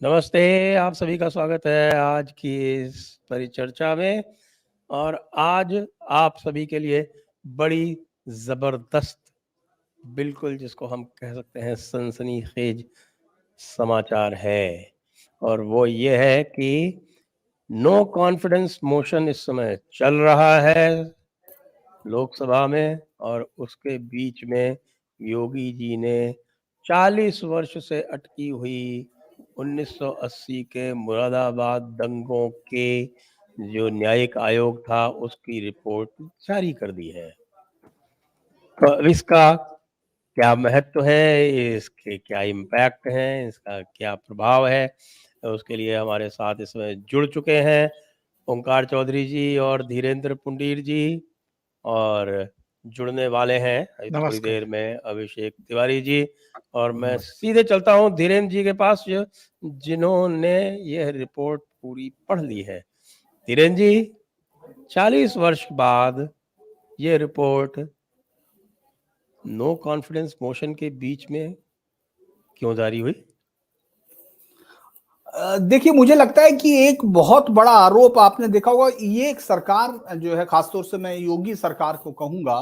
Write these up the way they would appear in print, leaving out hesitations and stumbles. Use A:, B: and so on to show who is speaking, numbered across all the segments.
A: नमस्ते, आप सभी का स्वागत है आज की इस परिचर्चा में। और आज आप सभी के लिए बड़ी ज़बरदस्त, बिल्कुल जिसको हम कह सकते हैं सनसनीखेज समाचार है। और वो ये है कि नो कॉन्फिडेंस मोशन इस समय चल रहा है लोकसभा में, और उसके बीच में योगी जी ने 40 वर्ष से अटकी हुई 1980 के मुरादाबाद दंगों के जो न्यायिक आयोग था उसकी रिपोर्ट जारी कर दी है। तो अब इसका क्या महत्व है, इसके क्या इम्पैक्ट हैं, इसका क्या प्रभाव है, तो उसके लिए हमारे साथ इसमें जुड़ चुके हैं ओंकार चौधरी जी और धीरेन्द्र पुंडीर जी, और जुड़ने वाले हैं अभी थोड़ी
B: नमस्कार।
A: देर में अभिषेक तिवारी जी। और मैं
B: नमस्कार।
A: सीधे चलता हूँ धीरेन्द्र जी के पास, जिन्होंने यह रिपोर्ट पूरी पढ़ ली है। धीरेन्द्र जी, 40 वर्ष बाद ये रिपोर्ट नो कॉन्फिडेंस मोशन के बीच में क्यों जारी हुई?
B: देखिए, मुझे लगता है कि एक बहुत बड़ा आरोप आपने देखा होगा, ये एक सरकार जो है, खासतौर से मैं योगी सरकार को कहूंगा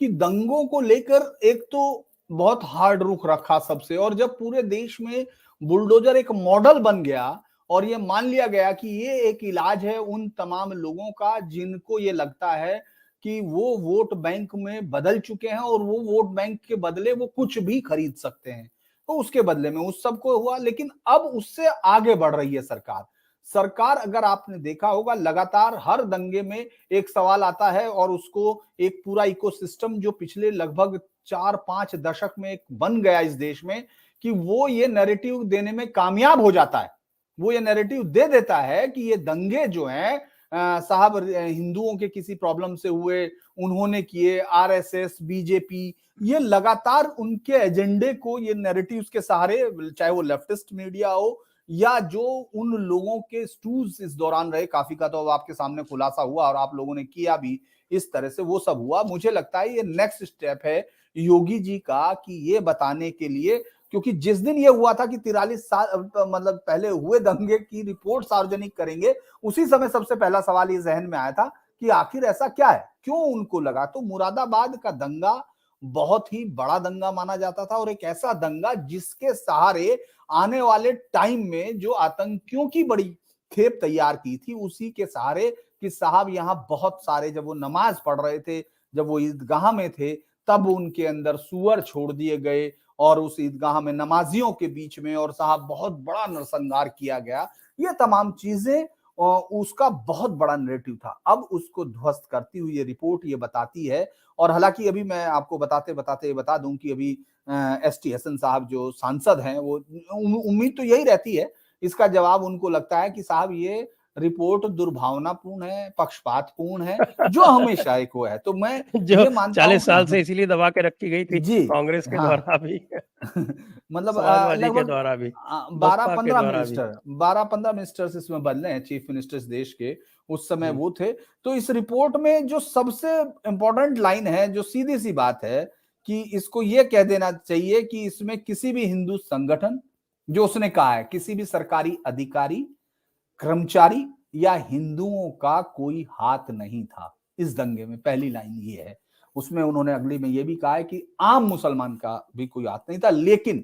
B: कि दंगों को लेकर एक तो बहुत हार्ड रुख रखा सबसे, और जब पूरे देश में बुलडोजर एक मॉडल बन गया और ये मान लिया गया कि ये एक इलाज है उन तमाम लोगों का जिनको ये लगता है कि वो वोट बैंक में बदल चुके हैं और वो वोट बैंक के बदले वो कुछ भी खरीद सकते हैं, तो उसके बदले में उस सबको हुआ। लेकिन अब उससे आगे बढ़ रही है सरकार। अगर आपने देखा होगा, लगातार हर दंगे में एक सवाल आता है और उसको एक पूरा इकोसिस्टम जो पिछले लगभग 4-5 दशक में एक बन गया इस देश में, कि वो ये नैरेटिव देने में कामयाब हो जाता है। वो ये नैरेटिव दे देता है कि ये दंगे जो हैं साहब हिंदुओं के किसी प्रॉब्लम से हुए, उन्होंने किए, आरएसएस, बीजेपी, ये लगातार उनके एजेंडे को ये नैरेटिव्स के सहारे, चाहे वो लेफ्टिस्ट मीडिया हो या जो उन लोगों के स्टूज इस दौरान रहे, काफी का तो अब आपके सामने खुलासा हुआ और आप लोगों ने किया भी इस तरह से, वो सब हुआ। मुझे लगता है ये नेक्स्ट स्टेप है योगी जी का, कि ये बताने के लिए, क्योंकि जिस दिन ये हुआ था कि 43 साल मतलब पहले हुए दंगे की रिपोर्ट सार्वजनिक करेंगे, उसी समय सबसे पहला सवाल ये जहन में आया था कि आखिर ऐसा क्या है, क्यों उनको लगा। तो मुरादाबाद का दंगा बहुत ही बड़ा दंगा माना जाता था, और एक ऐसा दंगा जिसके सहारे आने वाले टाइम में जो आतंकियों की बड़ी खेप तैयार की थी, उसी के सहारे कि साहब यहां बहुत सारे, जब वो नमाज पढ़ रहे थे, जब वो ईदगाह में थे, तब उनके अंदर सुअर छोड़ दिए गए और उस ईदगाह में नमाजियों के बीच में, और साहब बहुत बड़ा नरसंहार किया गया। ये तमाम चीजें उसका बहुत बड़ा नैरेटिव था। अब उसको ध्वस्त करती हुई ये रिपोर्ट ये बताती है, और हालांकि अभी मैं आपको बताते बताते बता दूं कि अभी एसटी हसन साहब जो सांसद हैं, वो उम्मीद तो यही रहती है, इसका जवाब उनको लगता है कि साहब ये रिपोर्ट दुर्भावनापूर्ण है, पक्षपातपूर्ण है, जो हमेशा एक वो है। तो मैं
A: जो
B: ये मानता
A: 40 साल से
B: हूँ
A: इसीलिए दबा के रखी गई थी,
B: जी,
A: कांग्रेस के
B: हाँ।
A: द्वारा भी,
B: मतलब
A: समाजवादी के
B: लगभग
A: द्वारा भी,
B: बारह
A: बसपा के
B: पंद्रह
A: द्वारा भी।
B: मिनिस्टर 12-15 मिनिस्टर्स इसमें बदले हैं, चीफ मिनिस्टर्स देश के, उस समय वो थे। तो इस रिपोर्ट में जो सबसे इंपॉर्टेंट लाइन है, जो सीधी सी बात है, कि इसको ये कह देना चाहिए कि इसमें किसी भी हिंदू संगठन, जो उसने कहा है, किसी भी सरकारी अधिकारी, कर्मचारी या हिंदुओं का कोई हाथ नहीं था इस दंगे में। पहली लाइन ये है। उसमें उन्होंने अगली में ये भी कहा है कि आम मुसलमान का भी कोई हाथ नहीं था, लेकिन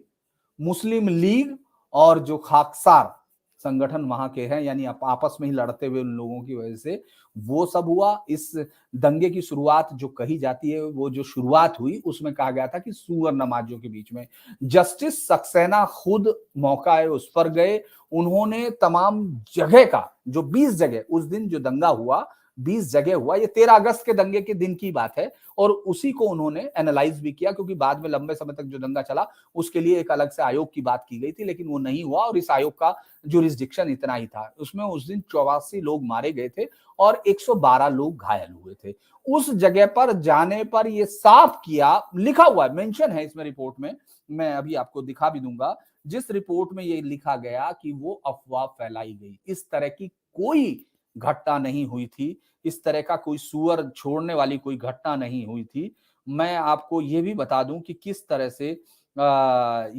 B: मुस्लिम लीग और जो खाकसार संगठन वहां के हैं, यानी आपस में ही लड़ते हुए उन लोगों की वजह से वो सब हुआ। इस दंगे की शुरुआत जो कही जाती है, वो जो शुरुआत हुई उसमें कहा गया था कि सुअर नमाजियों के बीच में। जस्टिस सक्सेना खुद मौका है उस पर गए, उन्होंने तमाम जगह का, जो 20 जगह उस दिन जो दंगा हुआ, 20 जगह हुआ, ये 13 अगस्त के दंगे के दिन की बात है, और उसी को उन्होंने एनालाइज भी किया, क्योंकि बाद में लंबे समय तक जो दंगा चला उसके लिए एक अलग से आयोग की बात की गई थी, लेकिन वो नहीं हुआ, और इस आयोग का जुरिस्डिक्शन इतना ही था। उसमें उस दिन 84 लोग मारे गए थे और 112 लोग घायल हुए थे। उस जगह पर जाने पर यह साफ किया, लिखा हुआ है, मेंशन है इसमें रिपोर्ट में, मैं अभी आपको दिखा भी दूंगा, जिस रिपोर्ट में यह लिखा गया कि वो अफवाह फैलाई गई, इस तरह की कोई घटना नहीं हुई थी, इस तरह का कोई सुअर छोड़ने वाली कोई घटना नहीं हुई थी। मैं आपको ये भी बता दूं कि किस तरह से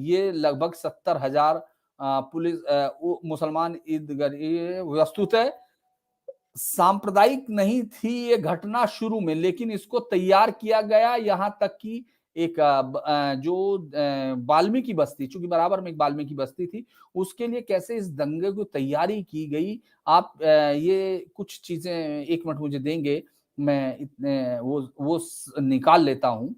B: ये लगभग 70,000 पुलिस मुसलमान ईदगाह, ये वस्तुतः सांप्रदायिक नहीं थी ये घटना शुरू में, लेकिन इसको तैयार किया गया, यहां तक कि एक जो वाल्मीकि बस्ती, चूंकि बराबर में एक वाल्मीकि बस्ती थी, उसके लिए कैसे इस दंगे को तैयारी की गई। आप ये कुछ चीजें 1 मिनट मुझे देंगे, मैं इतने वो निकाल लेता हूं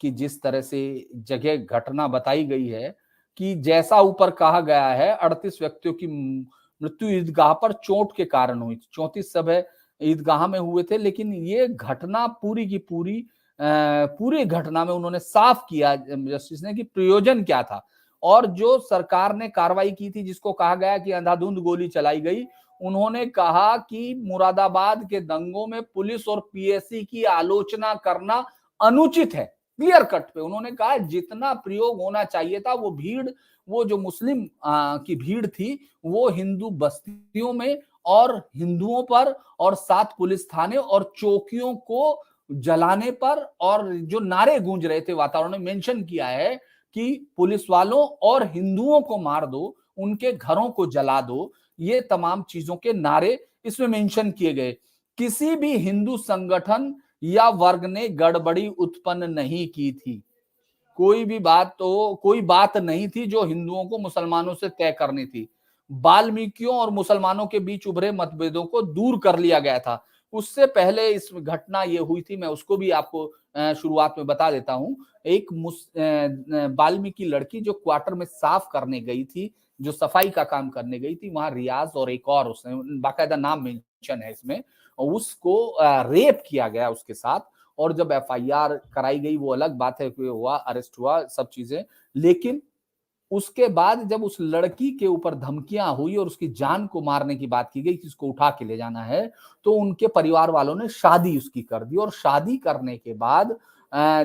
B: कि जिस तरह से जगह घटना बताई गई है कि जैसा ऊपर कहा गया है 38 व्यक्तियों की मृत्यु ईदगाह पर चोट के कारण हुई। 34 सब है ईदगाह में हुए थे, लेकिन ये घटना पूरी की पूरी पूरी घटना में उन्होंने साफ किया जस्टिस ने कि प्रयोजन क्या था, और जो सरकार ने कार्रवाई की थी जिसको कहा गया कि अंधाधुंध गोली चलाई गई, उन्होंने कहा कि मुरादाबाद के दंगों में पुलिस और पीएसी की आलोचना करना अनुचित है। क्लियर कट पे उन्होंने कहा जितना प्रयोग होना चाहिए था, वो भीड़, वो जो मुस्लिम की भीड़ थी, वो हिंदू बस्तियों में और हिंदुओं पर और 7 पुलिस थाने और चौकियों को जलाने पर, और जो नारे गूंज रहे थे वातावरण में, मेंशन किया है कि पुलिस वालों और हिंदुओं को मार दो, उनके घरों को जला दो, ये तमाम चीजों के नारे इसमें मेंशन किए गए। किसी भी हिंदू संगठन या वर्ग ने गड़बड़ी उत्पन्न नहीं की थी। कोई बात नहीं थी जो हिंदुओं को मुसलमानों से तय करनी थी। वाल्मीकियों और मुसलमानों के बीच उभरे मतभेदों को दूर कर लिया गया था। उससे पहले इस घटना ये हुई थी, मैं उसको भी आपको शुरुआत में बता देता हूं। एक वाल्मीकि लड़की जो क्वार्टर में साफ करने गई थी, जो सफाई का काम करने गई थी, वहां रियाज और एक और, उसने बाकायदा नाम मेंशन है इसमें, उसको रेप किया गया उसके साथ। और जब एफआईआर कराई गई, वो अलग बात है कि हुआ, अरेस्ट हुआ, सब चीजें, लेकिन उसके बाद जब उस लड़की के ऊपर धमकियां हुई और उसकी जान को मारने की बात की गई कि उसको उठा के ले जाना है, तो उनके परिवार वालों ने शादी उसकी कर दी। और शादी करने के बाद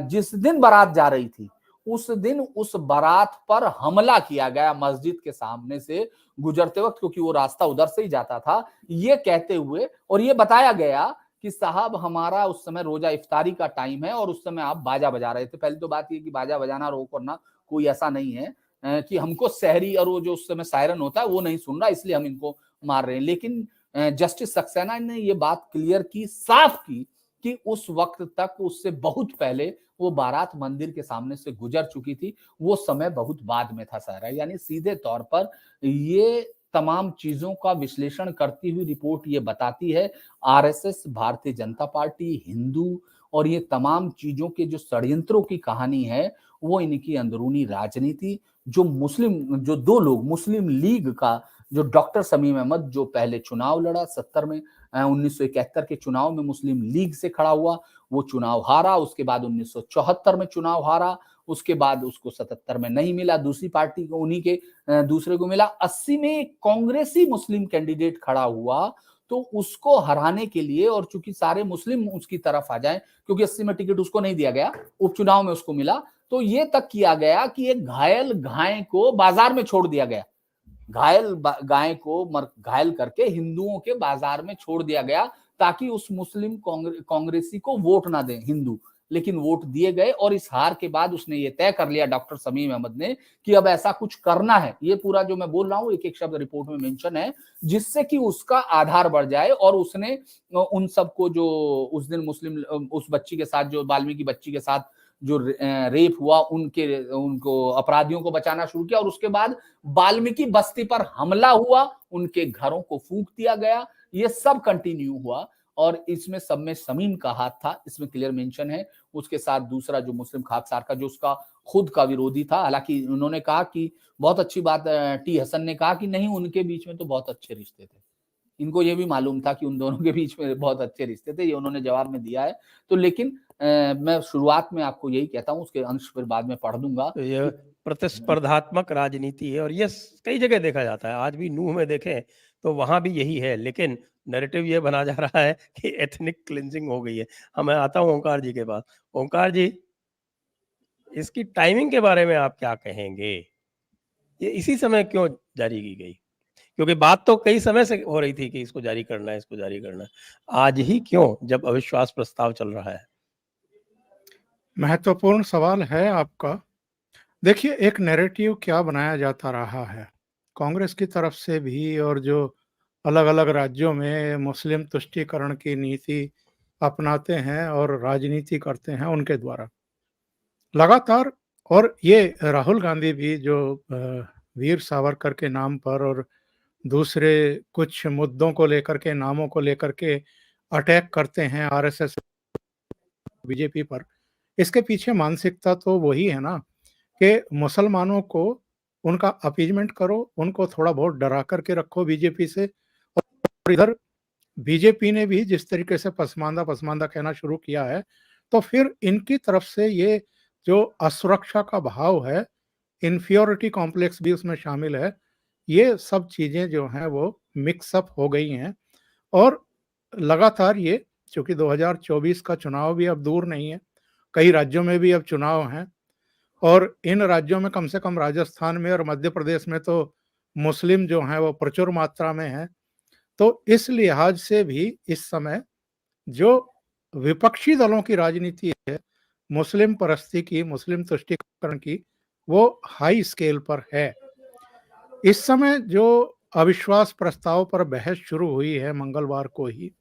B: जिस दिन बारात जा रही थी, उस दिन उस बारात पर हमला किया गया मस्जिद के सामने से गुजरते वक्त, क्योंकि वो रास्ता उधर से ही जाता था, ये कहते हुए, और ये बताया गया कि साहब हमारा उस समय रोजा इफ्तारी का टाइम है और उस समय आप बाजा बजा रहे थे। पहले तो बात ये कि बाजा बजाना रोक करना कोई ऐसा नहीं है कि हमको सहरी और वो जो उस समय सायरन होता है वो नहीं सुन रहा, इसलिए हम इनको मार रहे हैं। लेकिन जस्टिस सक्सेना ने ये बात क्लियर की, साफ की, कि उस वक्त तक, उससे बहुत पहले वो बारात मंदिर के सामने से गुजर चुकी थी, वो समय बहुत बाद में था सारा। यानी सीधे तौर पर ये तमाम चीजों का विश्लेषण करती हुई रिपोर्ट ये बताती है, आरएसएस, भारतीय जनता पार्टी, हिंदू और ये तमाम चीजों के जो षड्यंत्रों की कहानी है, वो इनकी अंदरूनी राजनीति, जो जो 2 लोग, मुस्लिम लीग का जो डॉक्टर समीम अहमद, जो पहले चुनाव लड़ा 70 में, 1971 के चुनाव में मुस्लिम लीग से खड़ा हुआ, वो चुनाव हारा। उसके बाद 1974 में चुनाव हारा, उसके बाद उसको 77 में नहीं मिला, दूसरी पार्टी को, उन्हीं के दूसरे को मिला। 80 में एक कांग्रेसी मुस्लिम कैंडिडेट खड़ा हुआ, तो उसको हराने के लिए, और चूंकि सारे मुस्लिम उसकी तरफ आ जाएं, क्योंकि 80 में टिकट उसको नहीं दिया गया, उपचुनाव में उसको मिला, तो ये तक किया गया कि एक घायल गाय को बाजार में छोड़ दिया गया। गाय को घायल करके हिंदुओं के बाजार में छोड़ दिया गया, ताकि उस मुस्लिम कांग्रेसी को वोट ना दें हिंदू, लेकिन वोट दिए गए। और इस हार के बाद उसने ये तय कर लिया, डॉक्टर समीम अहमद ने, कि अब ऐसा कुछ करना है। ये पूरा जो मैं बोल रहा हूं, एक एक शब्द रिपोर्ट में मेंशन है, जिससे कि उसका आधार बढ़ जाए। और उसने उन सबको, जो उस दिन मुस्लिम, उस बच्ची के साथ, जो वाल्मीकि बच्ची के साथ जो रेप हुआ, उनको अपराधियों को बचाना शुरू किया। और उसके बाद वाल्मीकि बस्ती पर हमला हुआ, उनके घरों को फूंक दिया गया, ये सब कंटिन्यू हुआ। और इसमें सब में समीम का हाथ था, इसमें क्लियर मेंशन है। उसके साथ दूसरा जो मुस्लिम खाकसार का, जो उसका खुद का विरोधी था, हालांकि उन्होंने कहा कि बहुत अच्छी बात, टी हसन ने कहा कि नहीं, उनके बीच में तो बहुत अच्छे रिश्ते थे। इनको ये भी मालूम था कि उन दोनों के बीच में बहुत अच्छे रिश्ते थे, ये उन्होंने जवाब में दिया है। तो लेकिन मैं शुरुआत में आपको यही कहता हूं, उसके अंश फिर बाद में पढ़ दूंगा।
A: तो ये प्रतिस्पर्धात्मक राजनीति है, और ये कई जगह देखा जाता है। आज भी नूह में देखें तो वहां भी यही है, लेकिन नैरेटिव ये बना जा रहा है कि एथनिक क्लिंजिंग हो गई है। मैं आता हूँ ओंकार जी के पास। ओंकार जी, इसकी टाइमिंग के बारे में आप क्या कहेंगे? ये इसी समय क्यों जारी की गई? क्योंकि बात तो कई समय से हो रही थी कि इसको जारी करना है, इसको जारी करना है। आज ही क्यों, जब अविश्वास प्रस्ताव चल रहा है?
C: महत्वपूर्ण सवाल है आपका। देखिए, एक नैरेटिव क्या बनाया जाता रहा है, कांग्रेस की तरफ से भी और जो अलग-अलग राज्यों में मुस्लिम तुष्टीकरण की नीति अपनाते हैं और राजनीति करते हैं उनके द्वारा लगातार। और ये राहुल गांधी भी जो वीर सावरकर के नाम पर और दूसरे कुछ मुद्दों को लेकर के, नामों को लेकर के अटैक करते हैं आरएसएस, बीजेपी पर, इसके पीछे मानसिकता तो वही है ना कि मुसलमानों को उनका अपीजमेंट करो, उनको थोड़ा बहुत डरा करके रखो बीजेपी से। और इधर बीजेपी ने भी जिस तरीके से पसमानदा पसमानदा कहना शुरू किया है, तो फिर इनकी तरफ से ये जो असुरक्षा का भाव है, इन्फीरियरिटी कॉम्प्लेक्स भी उसमें शामिल है, ये सब चीजें जो हैं वो मिक्सअप हो गई हैं। और लगातार ये, चूंकि 2024 का चुनाव भी अब दूर नहीं है, कई राज्यों में भी अब चुनाव हैं, और इन राज्यों में कम से कम राजस्थान में और मध्य प्रदेश में तो मुस्लिम जो हैं वो प्रचुर मात्रा में हैं। तो इस लिहाज से भी इस समय जो विपक्षी दलों की राजनीति है मुस्लिम परस्ती की, मुस्लिम तुष्टीकरण की, वो हाई स्केल पर है। इस समय जो अविश्वास प्रस्ताव पर बहस शुरू हुई है मंगलवार को ही,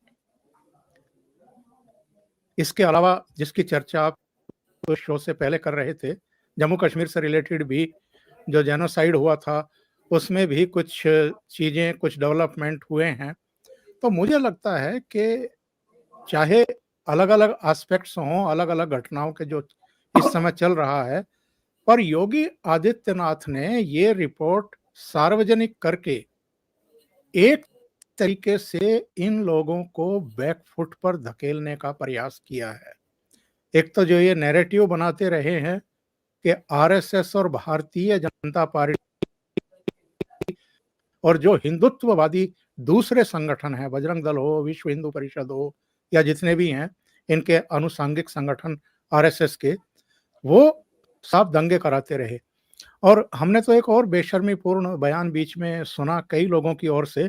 C: इसके अलावा जिसकी चर्चा आप शो से पहले कर रहे थे, जम्मू कश्मीर से रिलेटेड भी जो जेनोसाइड हुआ था उसमें भी कुछ चीजें, कुछ डेवलपमेंट हुए हैं। तो मुझे लगता है कि चाहे अलग अलग एस्पेक्ट्स हों, अलग अलग घटनाओं के जो इस समय चल रहा है, पर योगी आदित्यनाथ ने ये रिपोर्ट सार्वजनिक करके एक तरीके से इन लोगों को बैकफुट पर धकेलने का प्रयास किया है। एक तो जो ये नैरेटिव बनाते रहे हैं कि आरएसएस और भारतीय जनता पार्टी और जो हिंदुत्ववादी दूसरे संगठन हैं, बजरंग दल हो, विश्व हिंदू परिषद हो, या जितने भी हैं इनके अनुसांगिक संगठन आरएसएस के, वो साफ दंगे कराते रहे। और हमने तो एक और बेशर्मीपूर्ण बयान बीच में सुना कई लोगों की ओर से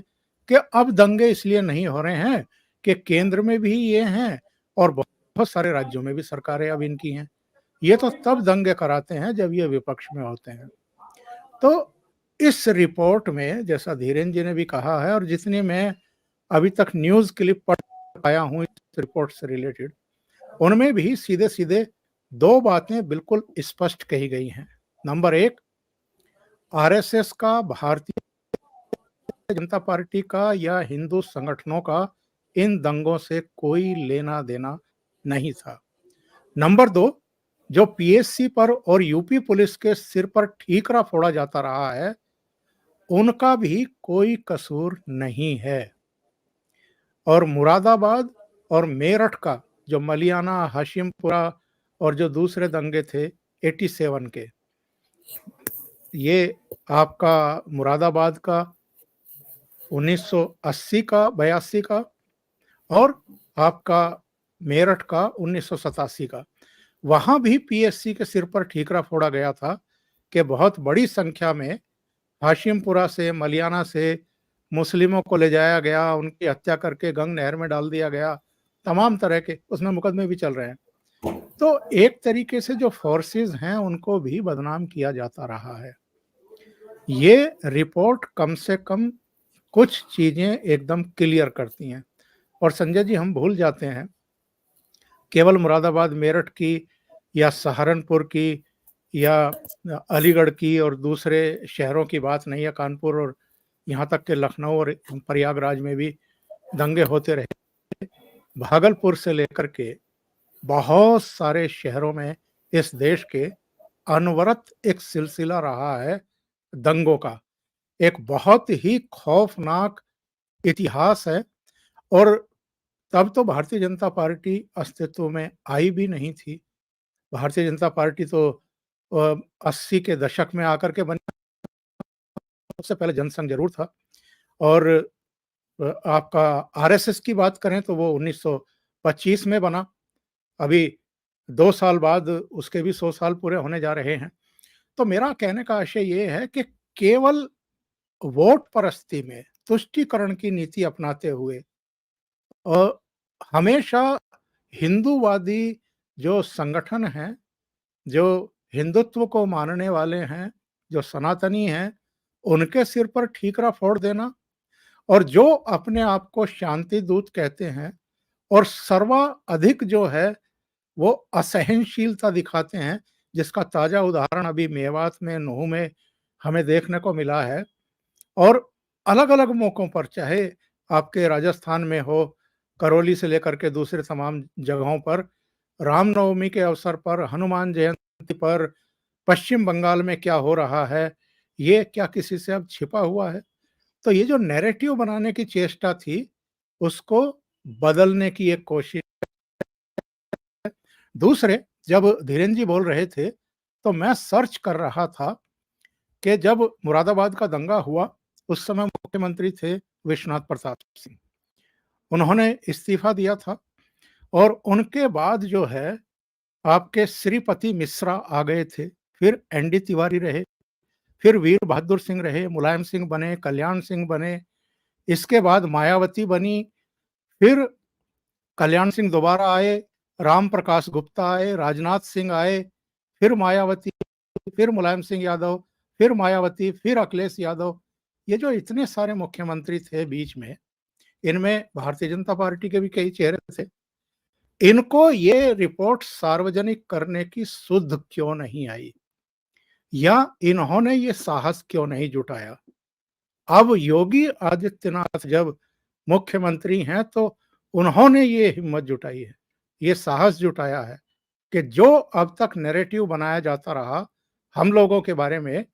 C: कि अब दंगे इसलिए नहीं हो रहे हैं कि केंद्र में भी ये हैं और बहुत सारे राज्यों में भी सरकारें अब इनकी हैं। ये तो तब दंगे कराते हैं जब ये विपक्ष में होते हैं। तो इस रिपोर्ट में, जैसा धीरेन्द्र जी ने भी कहा है और जितनी मैं अभी तक न्यूज क्लिप पढ़ पाया हूं इस रिपोर्ट से रिलेटेड, उनमें भी सीधे सीधे दो बातें बिल्कुल स्पष्ट कही गई हैं। नंबर एक, आरएसएस का, भारतीय जनता पार्टी का या हिंदू संगठनों का इन दंगों से कोई लेना देना नहीं था। नंबर दो, जो पीएससी पर और यूपी पुलिस के सिर पर ठीकरा फोड़ा जाता रहा है, उनका भी कोई कसूर नहीं है। और मुरादाबाद और मेरठ का जो मलियाना, हाशिमपुरा और जो दूसरे दंगे थे 87 के, ये आपका मुरादाबाद का 1980 का, 82 का, और आपका मेरठ का 1987 का, वहां भी पीएससी के सिर पर ठीकरा फोड़ा गया था कि बहुत बड़ी संख्या में हाशिमपुरा से, मलियाना से मुस्लिमों को ले जाया गया, उनकी हत्या करके गंग नहर में डाल दिया गया, तमाम तरह के उसमें मुकदमे भी चल रहे हैं। तो एक तरीके से जो फोर्सेस हैं उनको भी बदनाम किया जाता रहा है। ये रिपोर्ट कम से कम कुछ चीजें एकदम क्लियर करती हैं। और संजय जी, हम भूल जाते हैं केवल मुरादाबाद, मेरठ की या सहारनपुर की या अलीगढ़ की और दूसरे शहरों की बात नहीं है, कानपुर और यहाँ तक के लखनऊ और प्रयागराज में भी दंगे होते रहे। भागलपुर से लेकर के बहुत सारे शहरों में इस देश के अनवरत एक सिलसिला रहा है दंगों का। एक बहुत ही खौफनाक इतिहास है। और तब तो भारतीय जनता पार्टी अस्तित्व में आई भी नहीं थी। भारतीय जनता पार्टी तो 80 के दशक में आकर के बनी, सबसे पहले जनसंघ जरूर था। और आपका आरएसएस की बात करें तो वो 1925 में बना। अभी 2 साल बाद उसके भी 100 साल पूरे होने जा रहे हैं। तो मेरा कहने का आशय ये है कि केवल वोट परस्ती में तुष्टीकरण की नीति अपनाते हुए हमेशा हिंदूवादी जो संगठन हैं, जो हिंदुत्व को मानने वाले हैं, जो सनातनी हैं, उनके सिर पर ठीकरा फोड़ देना, और जो अपने आप को शांति दूत कहते हैं और सर्वाधिक जो है वो असहनशीलता दिखाते हैं, जिसका ताजा उदाहरण अभी मेवात में, नूह में हमें देखने को मिला है। और अलग-अलग मौकों पर, चाहे आपके राजस्थान में हो, करौली से लेकर के दूसरे तमाम जगहों पर, रामनवमी के अवसर पर, हनुमान जयंती पर, पश्चिम बंगाल में क्या हो रहा है, ये क्या किसी से अब छिपा हुआ है? तो ये जो नैरेटिव बनाने की चेष्टा थी, उसको बदलने की एक कोशिश। दूसरे, जब धीरेन्द्र जी बोल रहे थे, तो मैं सर्च कर रहा था कि जब मुरादाबाद का दंगा हुआ, उस समय मुख्यमंत्री थे विश्वनाथ प्रताप सिंह। उन्होंने इस्तीफा दिया था और उनके बाद जो है आपके श्रीपति मिश्रा आ गए थे, फिर एनडी तिवारी रहे, फिर वीर बहादुर सिंह रहे, मुलायम सिंह बने, कल्याण सिंह बने, इसके बाद मायावती बनी, फिर कल्याण सिंह दोबारा आए, राम प्रकाश गुप्ता आए, राजनाथ सिंह आए, फिर मायावती, फिर मुलायम सिंह यादव, फिर मायावती, फिर अखिलेश यादव। ये जो इतने सारे मुख्यमंत्री थे बीच में, इनमें भारतीय जनता पार्टी के भी कई चेहरे थे। इनको ये रिपोर्ट सार्वजनिक करने की सुध क्यों नहीं आई, या इन्होंने ये साहस क्यों नहीं जुटाया? अब योगी आदित्यनाथ जब मुख्यमंत्री हैं तो उन्होंने ये हिम्मत जुटाई है, ये साहस जुटाया है कि जो अब तक नैरेटिव बनाया जाता रहा हम लोगों के बारे में,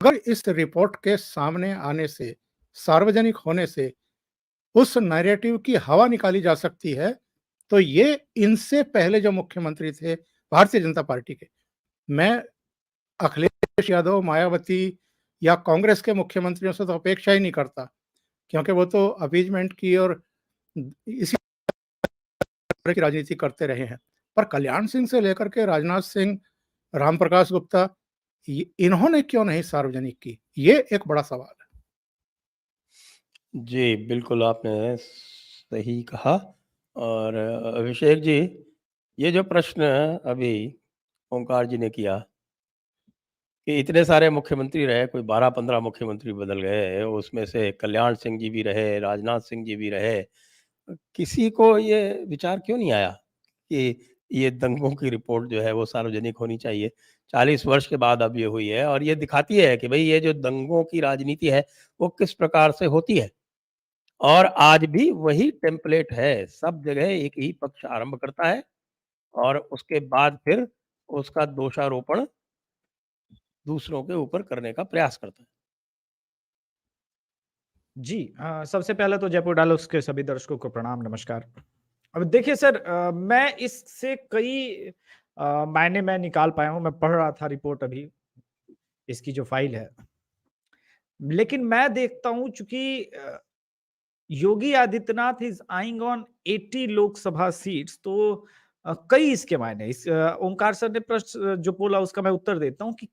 C: अगर इस रिपोर्ट के सामने आने से, सार्वजनिक होने से उस नैरेटिव की हवा निकाली जा सकती है, तो ये इनसे पहले जो मुख्यमंत्री थे भारतीय जनता पार्टी के, मैं अखिलेश यादव, मायावती या कांग्रेस के मुख्यमंत्रियों से तो अपेक्षा ही नहीं करता, क्योंकि वो तो अपीजमेंट की और इसी तरह की राजनीति करते रहे हैं। पर कल्याण सिंह से लेकर के राजनाथ सिंह, रामप्रकाश गुप्ता, इन्होंने क्यों नहीं सार्वजनिक की? ये एक बड़ा सवाल है।
A: जी, बिल्कुल आपने सही कहा। और अभिषेक जी, ये जो प्रश्न अभी ओंकार जी ने किया कि इतने सारे मुख्यमंत्री रहे, कोई 12-15 मुख्यमंत्री बदल गए, उसमें से कल्याण सिंह जी भी रहे, राजनाथ सिंह जी भी रहे। किसी को ये विचार क्यों नहीं आया कि ये दंगों की रिपोर्ट जो है वो सार्वजनिक होनी चाहिए? 40 वर्ष के बाद अब ये हुई है और ये दिखाती है कि भई ये जो दंगों की राजनीति है, वो किस प्रकार से होती है। और आज भी वही टेम्पलेट है, सब जगह एक ही पक्ष आरंभ करता है और उसके बाद फिर उसका दोषारोपण दूसरों के ऊपर करने का प्रयास करता है।
D: जी सबसे पहले तो जयपुर डायलॉग्स के सभी दर्शकों को प्रणाम, नमस्कार। अब देखिए सर, मैं इससे कई मायने मैं निकाल पाया हूँ। मैं पढ़ रहा था रिपोर्ट अभी, इसकी जो फाइल है, लेकिन मैं देखता हूँ चूंकि Yogi Adityanath is eyeing on 80 Lok Sabha seats, तो कई इसके मायने। इस ओंकार सर ने प्रश्न जो बोला उसका मैं उत्तर देता हूँ कि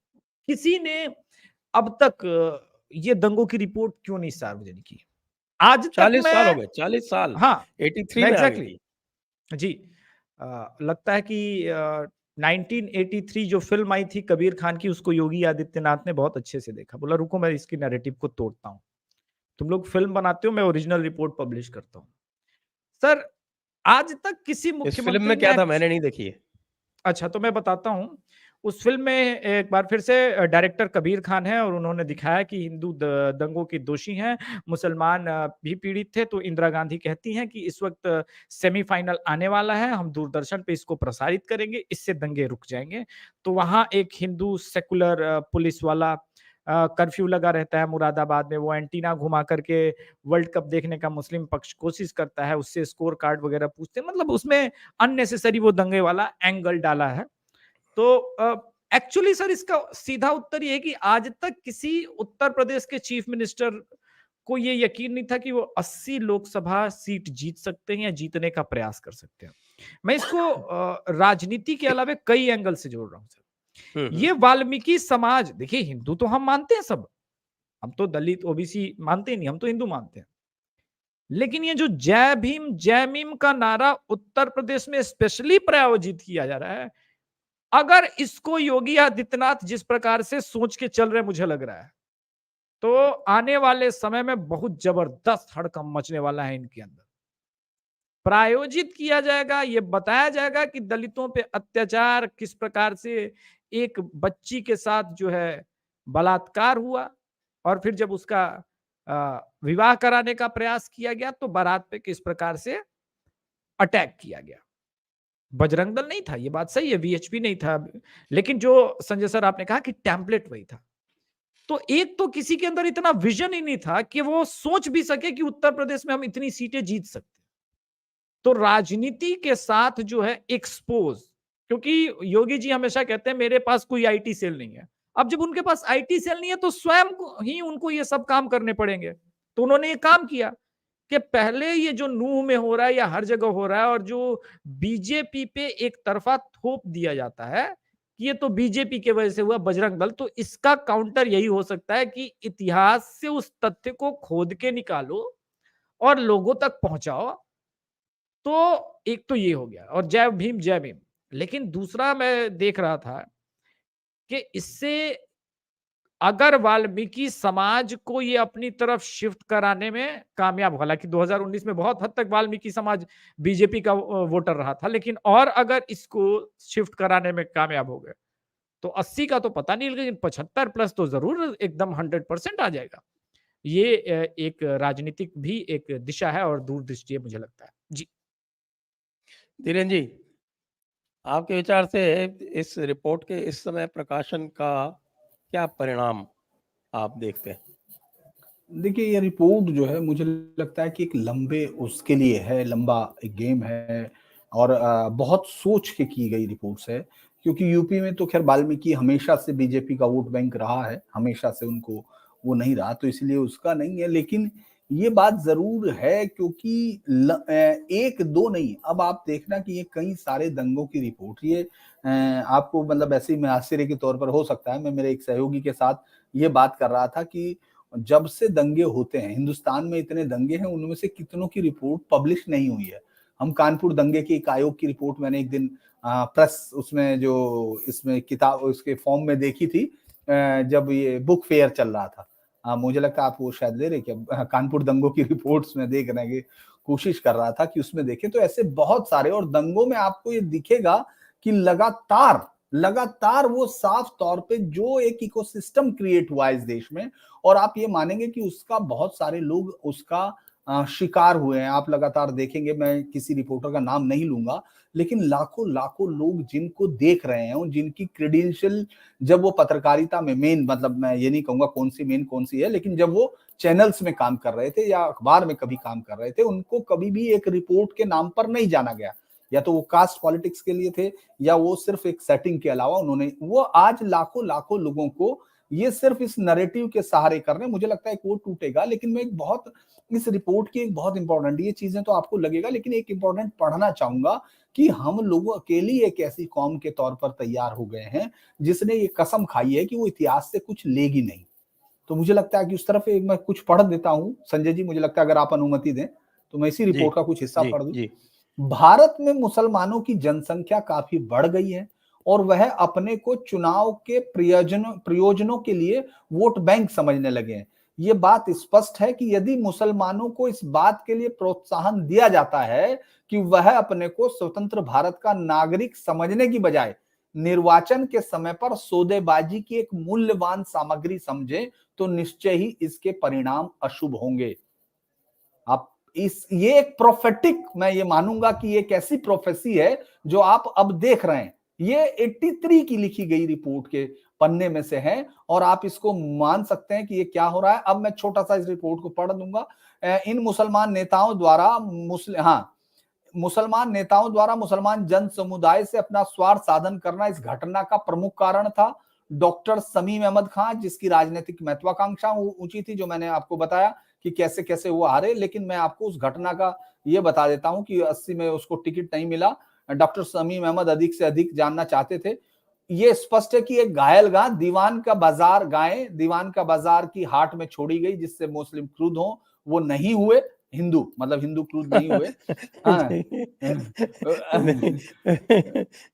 D: किसी ने अब तक ये दंगों की रिपोर्ट क्यों नहीं सार्वजनिक की? आज तक
A: 40 साल हो
D: मैं,
A: गए, 40 साल।
D: हाँ
A: 83 में आ गई
D: एग्जैक्टली
A: थी।
D: जी। लगता है कि 1983 जो फिल्म आई थी कबीर खान की, उसको योगी आदित्यनाथ ने बहुत अच्छे से देखा, बोला रुको मैं इसकी नैरेटिव को तोड़ता हूँ, तुम लोग फिल्म बनाते हो, मैं ओरिजिनल रिपोर्ट पब्लिश करता हूँ। सर आज तक किसी
A: इस फिल्म
D: मुख्यमंत्री
A: में क्या
D: ने
A: था मैंने नहीं देखी है।
D: अच्छा, तो मैं बताता हूँ। उस फ़िल्म में एक बार फिर से डायरेक्टर कबीर खान हैं और उन्होंने दिखाया कि हिंदू द दंगों के दोषी हैं, मुसलमान भी पीड़ित थे। तो इंदिरा गांधी कहती हैं कि इस वक़्त सेमीफ़ाइनल आने वाला है, हम दूरदर्शन पे इसको प्रसारित करेंगे, इससे दंगे रुक जाएँगे। तो वहाँ एक हिंदू सेकुलर पुलिस वाला कर्फ्यू लगा रहता है मुरादाबाद में, वो एंटीना घुमा करके वर्ल्ड कप देखने का मुस्लिम पक्ष कोशिश करता है, उससे स्कोर कार्ड वगैरह पूछते हैं। मतलब उसमें अननेसेसरी वो दंगे वाला एंगल डाला है। तो एक्चुअली सर इसका सीधा उत्तर ये है कि आज तक किसी उत्तर प्रदेश के चीफ मिनिस्टर को ये यकीन नहीं था कि वो 80 लोकसभा सीट जीत सकते हैं या जीतने का प्रयास कर सकते हैं। मैं इसको राजनीति के अलावा कई एंगल से जोड़ रहा हूं सर। ये वाल्मीकि समाज, देखिए हिंदू तो हम मानते हैं सब, हम तो दलित ओबीसी मानते ही नहीं, हम तो हिंदू मानते हैं। लेकिन ये जो जय भीम जय मीम का नारा उत्तर प्रदेश में स्पेशली प्रायोजित किया जा रहा है, अगर इसको योगी आदित्यनाथ जिस प्रकार से सोच के चल रहे मुझे लग रहा है, तो आने वाले समय में बहुत जबरदस्त हड़कंप मचने वाला है इनके अंदर। प्रायोजित किया जाएगा, ये बताया जाएगा कि दलितों पे अत्याचार किस प्रकार से एक बच्ची के साथ जो है बलात्कार हुआ, और फिर जब उसका विवाह कराने का प्रयास किया गया तो बारात पे किस प्रकार से अटैक किया गया। बजरंग दल नहीं था, ये बात सही है, वीएचपी नहीं था, लेकिन जो संजय सर आपने कहा कि टेम्पलेट वही था। तो एक तो किसी के अंदर इतना विजन ही नहीं था कि वो सोच भी सके कि उत्तर प्रदेश में हम इतनी सीटें जीत सकते। तो राजनीति के साथ जो है एक्सपोज, क्योंकि योगी जी हमेशा कहते हैं मेरे पास कोई आईटी सेल नहीं है। अब जब उनके पास आईटी सेल नहीं है तो स्वयं को ही उनको ये सब काम करने पड़ेंगे। तो उन्होंने ये काम किया कि पहले ये जो नूह में हो रहा है या हर जगह हो रहा है, और जो बीजेपी पे एक तरफा थोप दिया जाता है कि ये तो बीजेपी के वजह से हुआ, बजरंग दल, तो इसका काउंटर यही हो सकता है कि इतिहास से उस तथ्य को खोद के निकालो और लोगों तक पहुंचाओ। तो एक तो ये हो गया, और जय भीम जय भीम। लेकिन दूसरा मैं देख रहा था कि इससे अगर वाल्मीकि समाज को ये अपनी तरफ शिफ्ट कराने में कामयाब, हालांकि 2019 में बहुत हद तक वाल्मीकि समाज बीजेपी का वोटर रहा था, लेकिन और अगर इसको शिफ्ट कराने में कामयाब हो गए तो 80 का तो पता नहीं, लेकिन 75 प्लस तो जरूर एकदम 100% आ जाएगा। ये एक राजनीतिक भी एक दिशा है और दूरदृष्टि है मुझे लगता है जी।
A: धीरेन जी, आपके विचार से इस रिपोर्ट के इस समय प्रकाशन का क्या परिणाम आप देखते हैं?
B: देखिए, ये रिपोर्ट जो है मुझे लगता है कि एक लंबे उसके लिए है, लंबा एक गेम है, और बहुत सोच के की गई रिपोर्ट्स है, क्योंकि यूपी में तो खैर वाल्मीकि हमेशा से बीजेपी का वोट बैंक रहा है, हमेशा से उनको वो नहीं रहा, तो इसलिए उसका नहीं है। लेकिन ये बात ज़रूर है, क्योंकि एक दो नहीं, अब आप देखना कि ये कई सारे दंगों की रिपोर्ट, ये आपको मतलब ऐसे ही मैं आश्चर्य के तौर पर हो सकता है, मैं मेरे एक सहयोगी के साथ ये बात कर रहा था कि जब से दंगे होते हैं, हिंदुस्तान में इतने दंगे हैं, उनमें से कितनों की रिपोर्ट पब्लिश नहीं हुई है। हम कानपुर दंगे के एक आयोग की रिपोर्ट मैंने एक दिन प्रेस उसमें जो इसमें किताब उसके फॉर्म में देखी थी, जब ये बुक फेयर चल रहा था। मुझे लगता है आप वो शायद ले रहे क्या, कानपुर दंगों की रिपोर्ट्स में देखने की कोशिश कर रहा था कि उसमें देखें, तो ऐसे बहुत सारे, और दंगों में आपको ये दिखेगा कि लगातार वो साफ तौर पे जो एक इकोसिस्टम क्रिएट हुआ है इस देश में, और आप ये मानेंगे कि उसका बहुत सारे लोग उसका शिकार हुए हैं। आप लगातार देखेंगे, मैं किसी रिपोर्टर का नाम नहीं लूंगा, लेकिन लाखों लाखों लोग जिनको देख रहे हैं और जिनकी क्रेडेंशियल, जब वो पत्रकारिता में मेन, मतलब मैं ये नहीं कहूंगा कौन सी मेन कौन सी है, लेकिन जब वो चैनल्स में काम कर रहे थे या अखबार में कभी काम कर रहे थे, उनको कभी भी एक रिपोर्ट के नाम पर नहीं जाना गया। या तो वो कास्ट पॉलिटिक्स के लिए थे, या वो सिर्फ एक सेटिंग के अलावा उन्होंने, वो आज लाखों लाखों लोगों को ये सिर्फ इस नैरेटिव के सहारे कर रहे हैं। मुझे लगता है कि वो टूटेगा, लेकिन मैं एक बहुत, इस रिपोर्ट की एक बहुत इंपॉर्टेंट, ये चीजें तो आपको लगेगा, लेकिन एक इंपॉर्टेंट पढ़ना चाहूंगा कि हम लोग अकेली एक ऐसी कौम के तौर पर तैयार हो गए हैं जिसने ये कसम खाई है कि वो इतिहास से कुछ लेगी नहीं। तो मुझे लगता है कि उस तरफ एक मैं कुछ पढ़ देता हूं संजय जी, मुझे लगता है अगर आप अनुमति दें तो मैं इसी
A: जी,
B: रिपोर्ट का कुछ हिस्सा
A: जी,
B: पढ़ दूं।
A: जी।
B: भारत में मुसलमानों की जनसंख्या काफी बढ़ गई है, और वह अपने को चुनाव के प्रयोजनों के लिए वोट बैंक समझने लगे हैं। ये बात स्पष्ट है कि यदि मुसलमानों को इस बात के लिए प्रोत्साहन दिया जाता है कि वह अपने को स्वतंत्र भारत का नागरिक समझने की बजाय निर्वाचन के समय पर सौदेबाजी की एक मूल्यवान सामग्री समझे, तो निश्चय ही इसके परिणाम अशुभ होंगे। आप ये एक प्रोफेटिक, मैं ये मानूंगा कि एक ऐसी प्रोफेसी है जो आप अब देख रहे हैं। ये 83 की लिखी गई रिपोर्ट के पन्ने में से है, और आप इसको मान सकते हैं कि ये क्या हो रहा है। अब मैं छोटा सा इस रिपोर्ट को पढ़ दूंगा। इन मुसलमान नेताओं द्वारा मुसलमान जन समुदाय से अपना स्वार्थ साधन करना इस घटना का प्रमुख कारण था। डॉक्टर समीम अहमद खान, जिसकी राजनीतिक महत्वाकांक्षा ऊंची थी, जो मैंने आपको बताया कि कैसे कैसे वो हारे, लेकिन मैं आपको उस घटना का ये बता देता हूं कि 80 में उसको टिकट नहीं मिला। डॉक्टर समीम अहमद अधिक से अधिक जानना चाहते थे। ये स्पष्ट है कि एक घायल गाय दीवान का बाजार की हाट में छोड़ी गई, जिससे मुस्लिम क्रुद्ध हो, वो नहीं हुए। हिंदू, मतलब हिंदू क्रूद नहीं हुए। हाँ।
A: नहीं,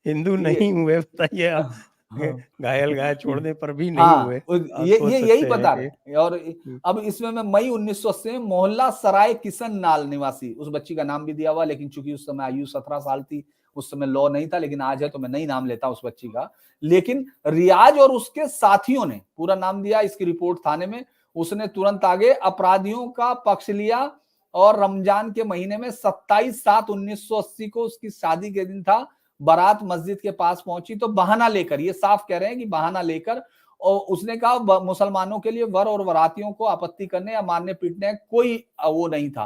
A: हिंदू
B: ये
A: नहीं हुए, बताइए आप।
B: हाँ,
A: घायल गाय छोड़ने पर भी नहीं हुए।
B: हाँ,
A: आप
B: ये
A: सोच
B: यही
A: सकते हैं
B: बता
A: कि
B: रहे हैं। और अब इसमें मैं मई 1980 में मोहल्ला सराय किशन नाल निवासी, उस बच्ची का नाम भी दिया हुआ, लेकिन चूंकि उस समय आयु 17 साल थी, उस समय लॉ नहीं था, लेकिन आज है तो मैं नहीं नाम लेता उस बच्ची का। लेकिन रियाज और उसके साथियों ने पूरा नाम दिया, इसकी रिपोर्ट थाने में, उसने तुरंत आगे अपराधियों का पक्ष लिया और रमजान के महीने में 27/7/1980 को, उसकी शादी के दिन था, बारात मस्जिद के पास पहुंची तो बहाना लेकर, ये साफ कह रहे हैं कि बहाना लेकर, और उसने कहा मुसलमानों के लिए वर और वरातियों को आपत्ति करने या मारने पीटने कोई वो नहीं था,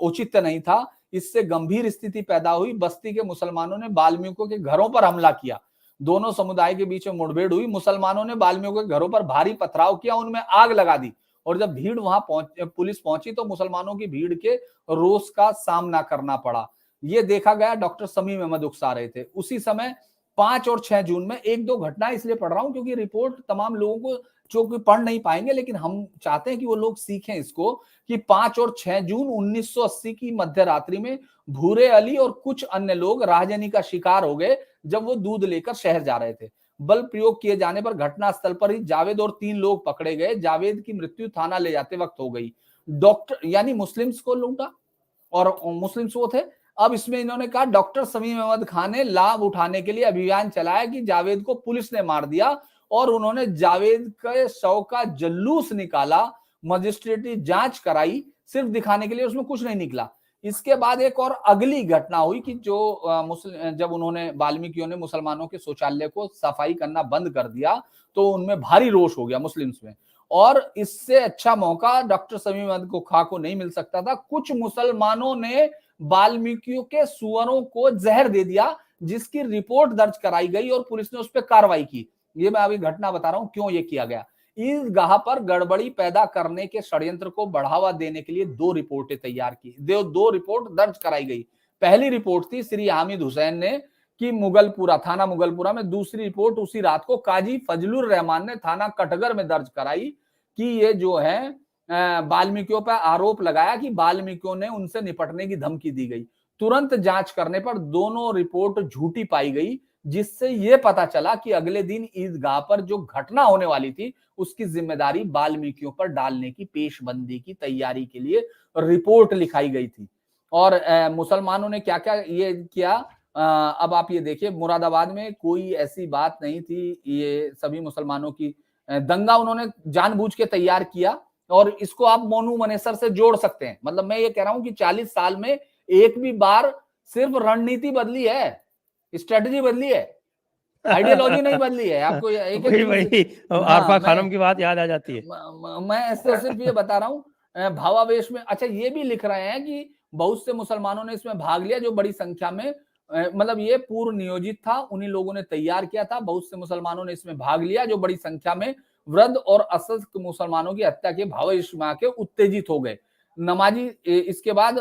B: औचित्य नहीं था। इससे गंभीर स्थिति पैदा हुई। बस्ती के मुसलमानों ने वाल्मीकियों के घरों पर हमला किया। दोनों समुदाय के बीच में मुठभेड़ हुई। मुसलमानों ने वाल्मीकियों के घरों पर भारी पथराव किया, उनमें आग लगा दी। और जब भीड़ वहां पुलिस पहुंची तो मुसलमानों की भीड़ के रोष का सामना करना पड़ा। ये देखा गया। डॉक्टर समीम अहमद उकसा रहे थे उसी समय। 5 और 6 जून में एक दो घटनाएं इसलिए पढ़ रहा हूं क्योंकि रिपोर्ट तमाम लोगों को जो कि पढ़ नहीं पाएंगे, लेकिन हम चाहते हैं कि वो लोग सीखें इसको, कि 5 और 6 जून 1980 की मध्य रात्रि में भूरे अली और कुछ अन्य लोग राहजनी का शिकार हो गए जब वो दूध लेकर शहर जा रहे थे। बल प्रयोग किए जाने पर घटनास्थल पर ही जावेद और 3 लोग पकड़े गए। जावेद की मृत्यु थाना ले जाते वक्त हो गई। डॉक्टर यानी मुस्लिम्स को लूटा और मुस्लिम्स वो थे। अब इसमें इन्होंने कहा डॉक्टर समीम अहमद खान ने लाभ उठाने के लिए अभियान चलाया कि जावेद को पुलिस ने मार दिया और उन्होंने जावेद के शव का जुलूस निकाला, मजिस्ट्रेटी जांच कराई, सिर्फ दिखाने के लिए, उसमें कुछ नहीं निकला। इसके बाद एक और अगली घटना हुई कि जो जब उन्होंने वाल्मीकियों ने मुसलमानों के शौचालय को सफाई करना बंद कर दिया तो उनमें भारी रोष हो गया मुस्लिम्स में। और इससे अच्छा मौका डॉक्टर समीम अहमद खां को नहीं मिल सकता था। कुछ मुसलमानों ने वाल्मीकियों के सुअरों को जहर दे दिया, जिसकी रिपोर्ट दर्ज कराई गई और पुलिस ने उस पर कार्रवाई की। ये मैं अभी घटना बता रहा हूं क्यों ये किया गया। ईदगाह पर गड़बड़ी पैदा करने के षड्यंत्र को बढ़ावा देने के लिए 2 रिपोर्टें तैयार की, 2 रिपोर्ट दर्ज कराई गई। पहली रिपोर्ट थी श्री हामिद हुसैन ने कि मुगलपुरा, थाना मुगलपुरा में। दूसरी रिपोर्ट उसी रात को काजी फजलुर रहमान ने थाना कटघर में दर्ज कराई कि ये जो है वाल्मीकियों पर आरोप लगाया कि वाल्मीकियों ने उनसे निपटने की धमकी दी गई। तुरंत जांच करने पर दोनों रिपोर्ट झूठी पाई गई, जिससे यह पता चला कि अगले दिन ईदगाह पर जो घटना होने वाली थी उसकी जिम्मेदारी वाल्मीकियों पर डालने की पेशबंदी की तैयारी के लिए रिपोर्ट लिखाई गई थी। और मुसलमानों ने क्या क्या ये किया, अब आप ये देखिए, मुरादाबाद में कोई ऐसी बात नहीं थी। ये सभी मुसलमानों की दंगा उन्होंने जानबूझ के तैयार किया और इसको आप मोनू मनेसर से जोड़ सकते हैं। मतलब मैं ये कह रहा हूं कि 40 साल में एक भी बार सिर्फ रणनीति बदली है, स्ट्रेटजी बदली है, आइडियोलॉजी नहीं बदली है। आपको एक
A: वही आरफा खानम की बात याद आ जाती है।
B: मैं ऐसे सिर्फ ये बता रहा हूँ भावावेश में। अच्छा, ये भी लिख रहे हैं कि बहुत से मुसलमानों ने इसमें भाग लिया जो बड़ी संख्या में, मतलब ये पूर्व नियोजित था, उन्हीं लोगों ने तैयार किया था। बहुत से मुसलमानों ने इसमें भाग लिया जो बड़ी संख्या में वृद्ध और असंख्य मुसलमानों की हत्या के भावेश में आके उत्तेजित हो गए। नमाजी इसके बाद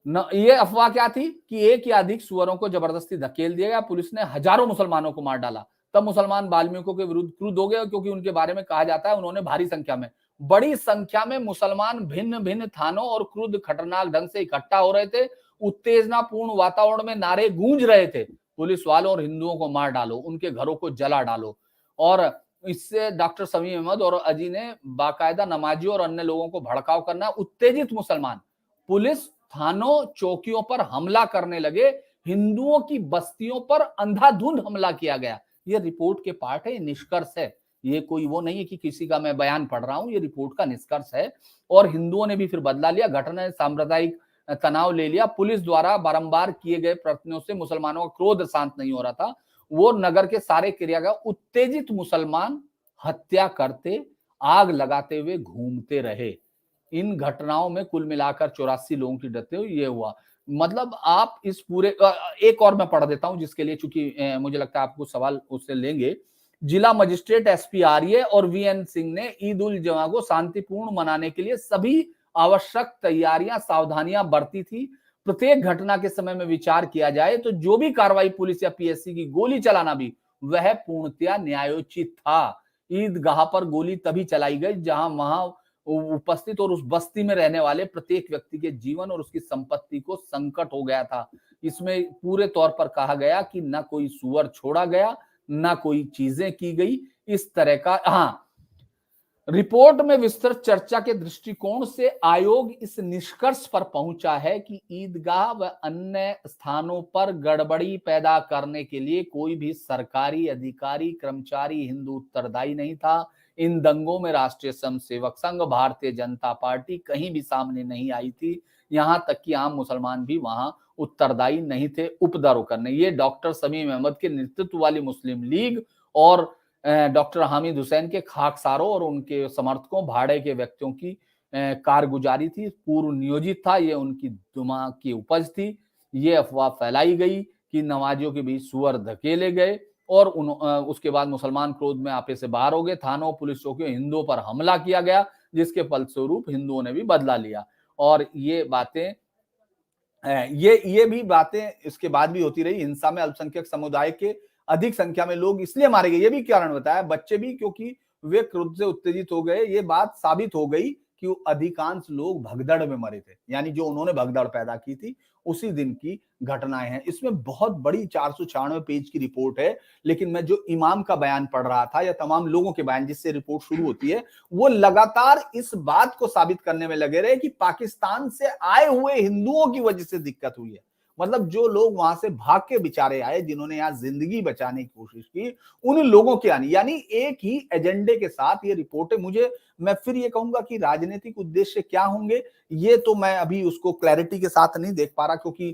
B: ये अफवाह क्या थी कि एक या अधिक सुअरों को जबरदस्ती धकेल दिया गया। पुलिस ने हजारों मुसलमानों को मार डाला। तब मुसलमान वाल्मीकियों के विरुद्ध क्रुद्ध हो गए क्योंकि उनके बारे में कहा जाता है उन्होंने बड़ी संख्या में मुसलमान भिन्न भिन्न थानों और क्रुद्ध खतरनाक ढंग से इकट्ठा हो रहे थे। उत्तेजनापूर्ण वातावरण में नारे गूंज रहे थे, पुलिस वालों और हिंदुओं को मार डालो, उनके घरों को जला डालो। और इससे डॉक्टर समीम अहमद और अजी ने बाकायदा नमाजियों और अन्य लोगों को भड़काव करना। उत्तेजित मुसलमान पुलिस थानों चौकियों पर हमला करने लगे। हिंदुओं की बस्तियों पर अंधाधुंध हमला किया गया। ये रिपोर्ट के पार्ट है, ये निष्कर्ष है, ये कोई वो नहीं है कि किसी का मैं बयान पढ़ रहा हूं, ये रिपोर्ट का निष्कर्ष है। और हिंदुओं ने भी फिर बदला लिया, घटना ने सांप्रदायिक तनाव ले लिया। पुलिस द्वारा बारंबार किए गए प्रयत्नों से मुसलमानों का क्रोध शांत नहीं हो रहा था। वो नगर के सारे क्रियागा उत्तेजित मुसलमान हत्या करते, आग लगाते हुए घूमते रहे। इन घटनाओं में कुल मिलाकर 84 लोगों की डेथ हुई। ये हुआ, मतलब आप इस पूरे एक और मैं पढ़ देता हूं जिसके लिए चूंकि मुझे लगता है आपको सवाल उससे लेंगे। जिला मजिस्ट्रेट एसपी आर्य और वीएन सिंह ने ईद उल जुहा को शांतिपूर्ण मनाने के लिए सभी आवश्यक तैयारियां सावधानियां बरती थी। प्रत्येक घटना के समय में विचार किया जाए तो जो भी कार्रवाई पुलिस या पीएससी की गोली चलाना भी वह पूर्णतया न्यायोचित था। ईदगाह पर गोली तभी चलाई गई जहां वहां उपस्थित और उस बस्ती में रहने वाले प्रत्येक व्यक्ति के जीवन और उसकी संपत्ति को संकट हो गया था। इसमें पूरे तौर पर कहा गया कि ना कोई सुअर छोड़ा गया, ना कोई चीजें की गई इस तरह का। हाँ, रिपोर्ट में विस्तृत चर्चा के दृष्टिकोण से आयोग इस निष्कर्ष पर पहुंचा है कि ईदगाह व अन्य स्थानों पर गड़बड़ी पैदा करने के लिए कोई भी सरकारी अधिकारी, कर्मचारी हिंदू उत्तरदायी नहीं था। इन दंगों में राष्ट्रीय स्वयंसेवक संघ, भारतीय जनता पार्टी कहीं भी सामने नहीं आई थी। यहां तक कि आम मुसलमान भी वहां उत्तरदायी नहीं थे उपद्रव करने। ये डॉक्टर शमीम अहमद के नेतृत्व वाली मुस्लिम लीग और डॉक्टर हामिद हुसैन के खाकसारों और उनके समर्थकों, भाड़े के व्यक्तियों की कारगुजारी थी। पूर्व नियोजित था, ये उनकी दिमाग की उपज थी। ये अफवाह फैलाई गई कि नमाजियों के बीच सुअर धकेले गए और उसके बाद मुसलमान क्रोध में आपे से बाहर हो गए। थानों, पुलिस चौकियों, हिंदुओं पर हमला किया गया, जिसके फलस्वरूप हिंदुओं ने भी बदला लिया। और ये बातें ये भी बातें इसके बाद भी होती रही। हिंसा में अल्पसंख्यक समुदाय के अधिक संख्या में लोग इसलिए मारे गए, ये भी कारण बताया, बच्चे भी, क्योंकि वे क्रोध से उत्तेजित हो गए। ये बात साबित हो गई कि अधिकांश लोग भगदड़ में मरे थे, यानी जो उन्होंने भगदड़ पैदा की थी उसी दिन की घटनाएं हैं। इसमें बहुत बड़ी 496 पेज की रिपोर्ट है, लेकिन मैं जो इमाम का बयान पढ़ रहा था या तमाम लोगों के बयान जिससे रिपोर्ट शुरू होती है, वो लगातार इस बात को साबित करने में लगे रहे कि पाकिस्तान से आए हुए हिंदुओं की वजह से दिक्कत हुई है। मतलब जो लोग वहां से भाग के बेचारे आए, जिन्होंने यहाँ जिंदगी बचाने की कोशिश की, उन लोगों के आने, यानी एक ही एजेंडे के साथ ये रिपोर्टें, मैं फिर ये कहूंगा कि राजनीतिक उद्देश्य क्या होंगे ये तो मैं अभी उसको क्लैरिटी के साथ नहीं देख पा रहा, क्योंकि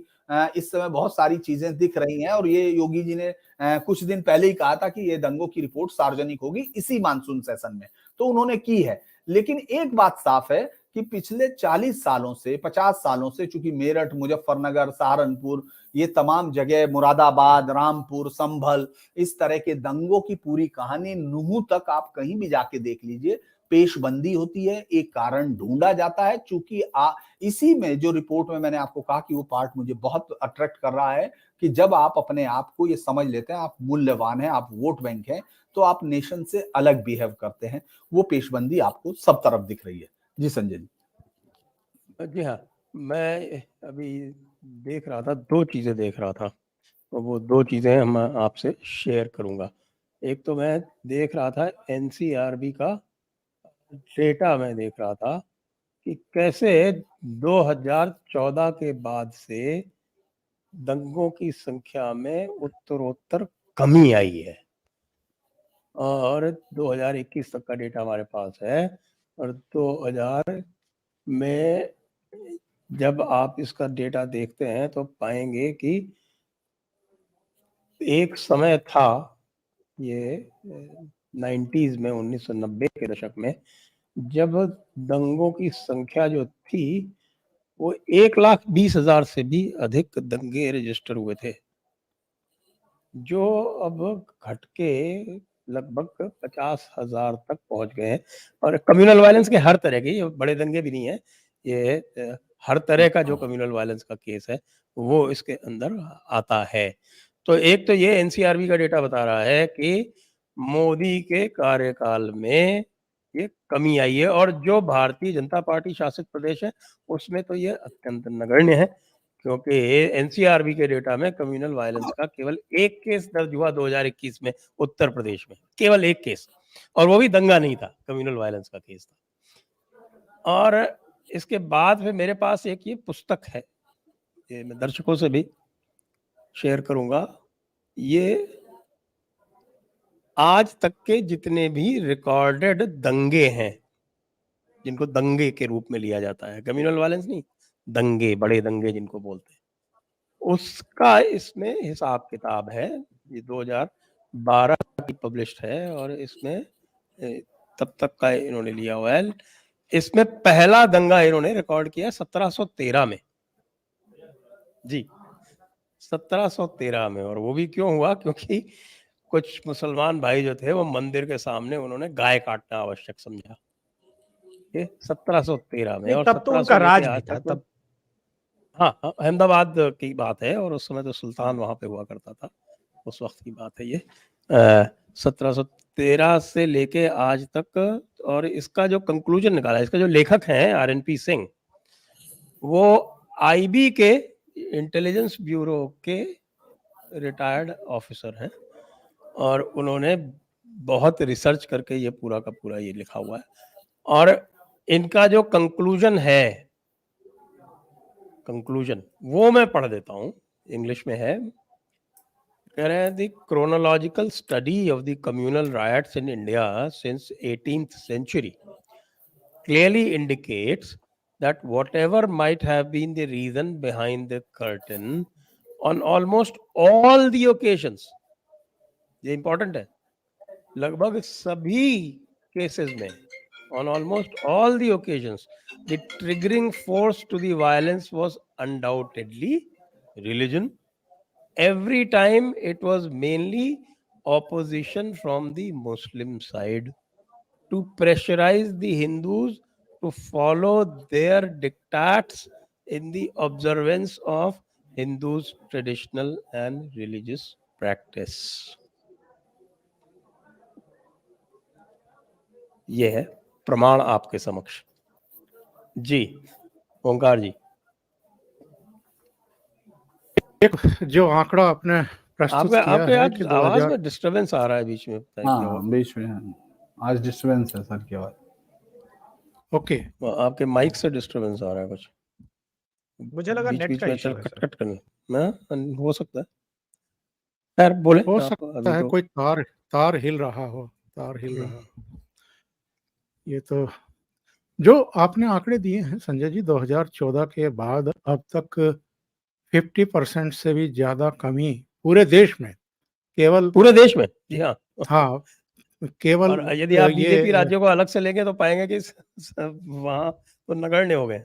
B: इस समय बहुत सारी चीजें दिख रही हैं। और ये योगी जी ने कुछ दिन पहले ही कहा था कि ये दंगों की रिपोर्ट सार्वजनिक होगी इसी मानसून सेशन में, तो उन्होंने की है। लेकिन एक बात साफ है कि पिछले 40 सालों से, 50 सालों से, चूंकि मेरठ, मुजफ्फरनगर, सहारनपुर, ये तमाम जगह, मुरादाबाद, रामपुर, संभल, इस तरह के दंगों की पूरी कहानी नूह तक आप कहीं भी जाके देख लीजिए, पेशबंदी होती है, एक कारण ढूंढा जाता है। चूंकि इसी में जो रिपोर्ट में मैंने आपको कहा कि वो पार्ट मुझे बहुत अट्रैक्ट कर रहा है कि जब आप अपने आप को ये समझ लेते हैं, आप मूल्यवान हैं, आप वोट बैंक हैं, तो आप नेशन से अलग बिहेव करते हैं। वो पेशबंदी आपको सब तरफ दिख रही है। जी संजय जी।
A: जी हाँ, मैं अभी देख रहा था, दो चीज़ें देख रहा था, तो वो दो चीज़ें हम आपसे शेयर करूंगा। एक तो मैं देख रहा था एनसीआरबी का डेटा, मैं देख रहा था कि कैसे 2014 के बाद से दंगों की संख्या में उत्तरोत्तर कमी आई है, और 2021 तक का डेटा हमारे पास है। और 2000 में जब आप इसका डेटा देखते हैं तो पाएंगे कि एक समय था, ये 90s में, 1990 के दशक में, जब दंगों की संख्या जो थी वो 1,20,000 से भी अधिक दंगे रजिस्टर हुए थे, जो अब घट के लगभग 50,000 तक पहुंच गए हैं। और कम्युनल वायलेंस के हर तरह के, ये बड़े दंगे भी नहीं है, ये हर तरह का जो कम्युनल वायलेंस का केस है वो इसके अंदर आता है। तो एक तो ये एनसीआरबी का डेटा बता रहा है कि मोदी के कार्यकाल में ये कमी आई है, और जो भारतीय जनता पार्टी शासित प्रदेश है उसमें तो ये अत्यंत नगण्य है, क्योंकि एनसीआरबी के डेटा में कम्युनल वायलेंस का केवल एक केस दर्ज हुआ 2021 में उत्तर प्रदेश में, केवल एक केस, और वो भी दंगा नहीं था, कम्युनल वायलेंस का केस था। और इसके बाद फिर मेरे पास एक ये पुस्तक है, ये मैं दर्शकों से भी शेयर करूंगा। ये आज तक के जितने भी रिकॉर्डेड दंगे हैं, जिनको दंगे के रूप में लिया जाता है, कम्युनल वायलेंस नहीं, दंगे, बड़े दंगे जिनको बोलते हैं, उसका इसमें हिसाब किताब है। ये 2012 की पब्लिश्ड है, और इसमें तब तक का इन्होंने लिया हुआ है। इसमें पहला दंगा इन्होंने रिकॉर्ड किया 1713 में, जी 1713 में। और वो भी क्यों हुआ, क्योंकि कुछ मुसलमान भाई जो थे वो मंदिर के सामने उन्होंने गाय काटना आवश्यक समझा, ये 1713 में। और
D: तब तो उनका राज भी था तब।
A: हाँ, अहमदाबाद की बात है, और उस समय तो सुल्तान वहां पे हुआ करता था, उस वक्त की बात है ये। 1713 से लेके आज तक। और इसका जो कंक्लूजन निकाला, इसका जो लेखक हैं RNP सिंह, वो IB के इंटेलिजेंस ब्यूरो के रिटायर्ड ऑफिसर हैं और उन्होंने बहुत रिसर्च करके ये पूरा का पूरा ये लिखा हुआ है। और इनका जो कंक्लूजन है, कंक्लूजन वो मैं पढ़ देता हूँ, इंग्लिश में है। कह रहे हैं, the chronological study of the communal riots in India since 18th century clearly indicates that whatever might have been the reason behind the curtain, on almost all the occasions, ये important है, लगभग सभी cases में, on almost all the occasions, the triggering force to the violence was undoubtedly religion. Every time it was mainly opposition from the Muslim side to pressurize the Hindus to follow their diktats in the observance of Hindus' traditional and religious practice. ये है प्रमाण आपके समक्ष। जी ओंकार जी,
C: एक जो आंकड़ा आपने प्रस्तुत
A: आपके
C: किया
A: आपके
C: है
A: यार
C: कि
A: आवाज
C: 2000
A: में डिस्टरबेंस आ रहा है बीच में, पता नहीं क्या हुआ।
B: हाँ बीच में आज डिस्टर्बेंस है सर की आवाज।
C: ओके,
A: आपके माइक से डिस्टरबेंस आ रहा है कुछ,
D: मुझे लगा
A: बीच
D: नेट
A: बीच
D: का
A: में
D: इश्यू
A: चल
D: है
A: कट
D: सर।
A: कट करने में हो सकता है। यार बोले
C: हो
A: आप,
C: सकता
A: अभी
C: है
A: तो
C: कोई तार हिल रहा हो, तार हिल रहा हो। ये तो जो आपने आंकड़े दिए हैं संजय जी, 2014 के बाद अब तक 50% से भी ज्यादा कमी पूरे देश में, केवल
A: पूरे देश में, जी हाँ।
C: हाँ केवल
A: और यदि आप बीजेपी
C: ये
A: राज्यों को अलग से लेंगे तो पाएंगे कि वहां तो नगण्य हो गए।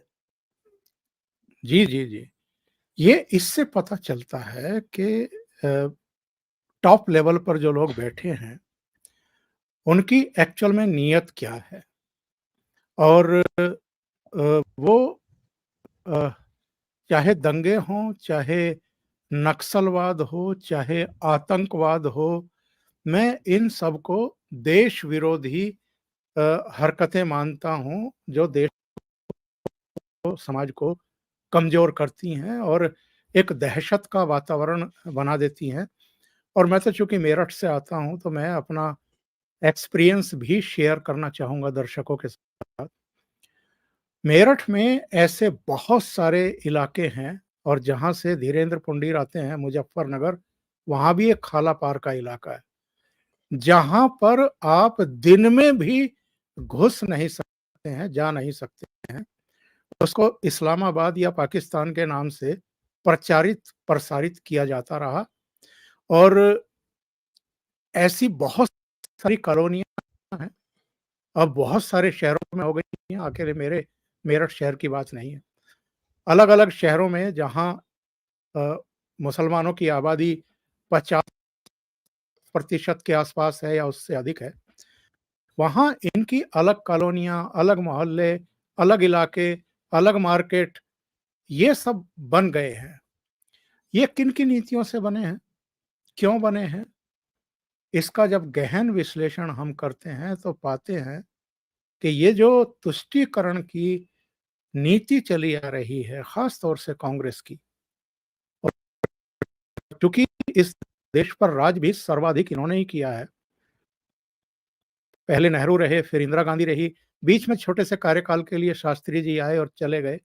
C: जी जी जी, ये इससे पता चलता है कि टॉप लेवल पर जो लोग बैठे हैं उनकी एक्चुअल में नीयत क्या है, और वो चाहे दंगे हों, चाहे नक्सलवाद हो, चाहे आतंकवाद हो, मैं इन सबको देश विरोधी हरकतें मानता हूं जो देश को, समाज को कमजोर करती हैं और एक दहशत का वातावरण बना देती हैं। और मैं तो चूंकि मेरठ से आता हूं तो मैं अपना एक्सपीरियंस भी शेयर करना चाहूंगा दर्शकों के साथ। मेरठ में ऐसे बहुत सारे इलाके हैं, और जहां से धीरेन्द्र पुंडीर आते हैं, मुजफ्फरनगर, वहां भी एक खाला पार का इलाका है जहां पर आप दिन में भी घुस नहीं सकते हैं, जा नहीं सकते हैं। उसको इस्लामाबाद या पाकिस्तान के नाम से प्रसारित किया जाता रहा, और ऐसी बहुत सारी कॉलोनियां हैं, अब बहुत सारे शहरों में हो गई हैं, अकेले मेरे मेरठ शहर की बात नहीं है। अलग अलग शहरों में जहां मुसलमानों की आबादी 50% के आसपास है या उससे अधिक है, वहां इनकी अलग कॉलोनियां, अलग मोहल्ले, अलग इलाके, अलग मार्केट, ये सब बन गए हैं। ये किन किन नीतियों से बने हैं, क्यों बने हैं, इसका जब गहन विश्लेषण हम करते हैं तो पाते हैं कि ये जो तुष्टीकरण की नीति चली आ रही है, खास तौर से कांग्रेस की, क्योंकि इस देश पर राज भी सर्वाधिक इन्होंने ही किया है। पहले नेहरू रहे, फिर इंदिरा गांधी रही, बीच में छोटे से कार्यकाल के लिए शास्त्री जी आए और चले गए,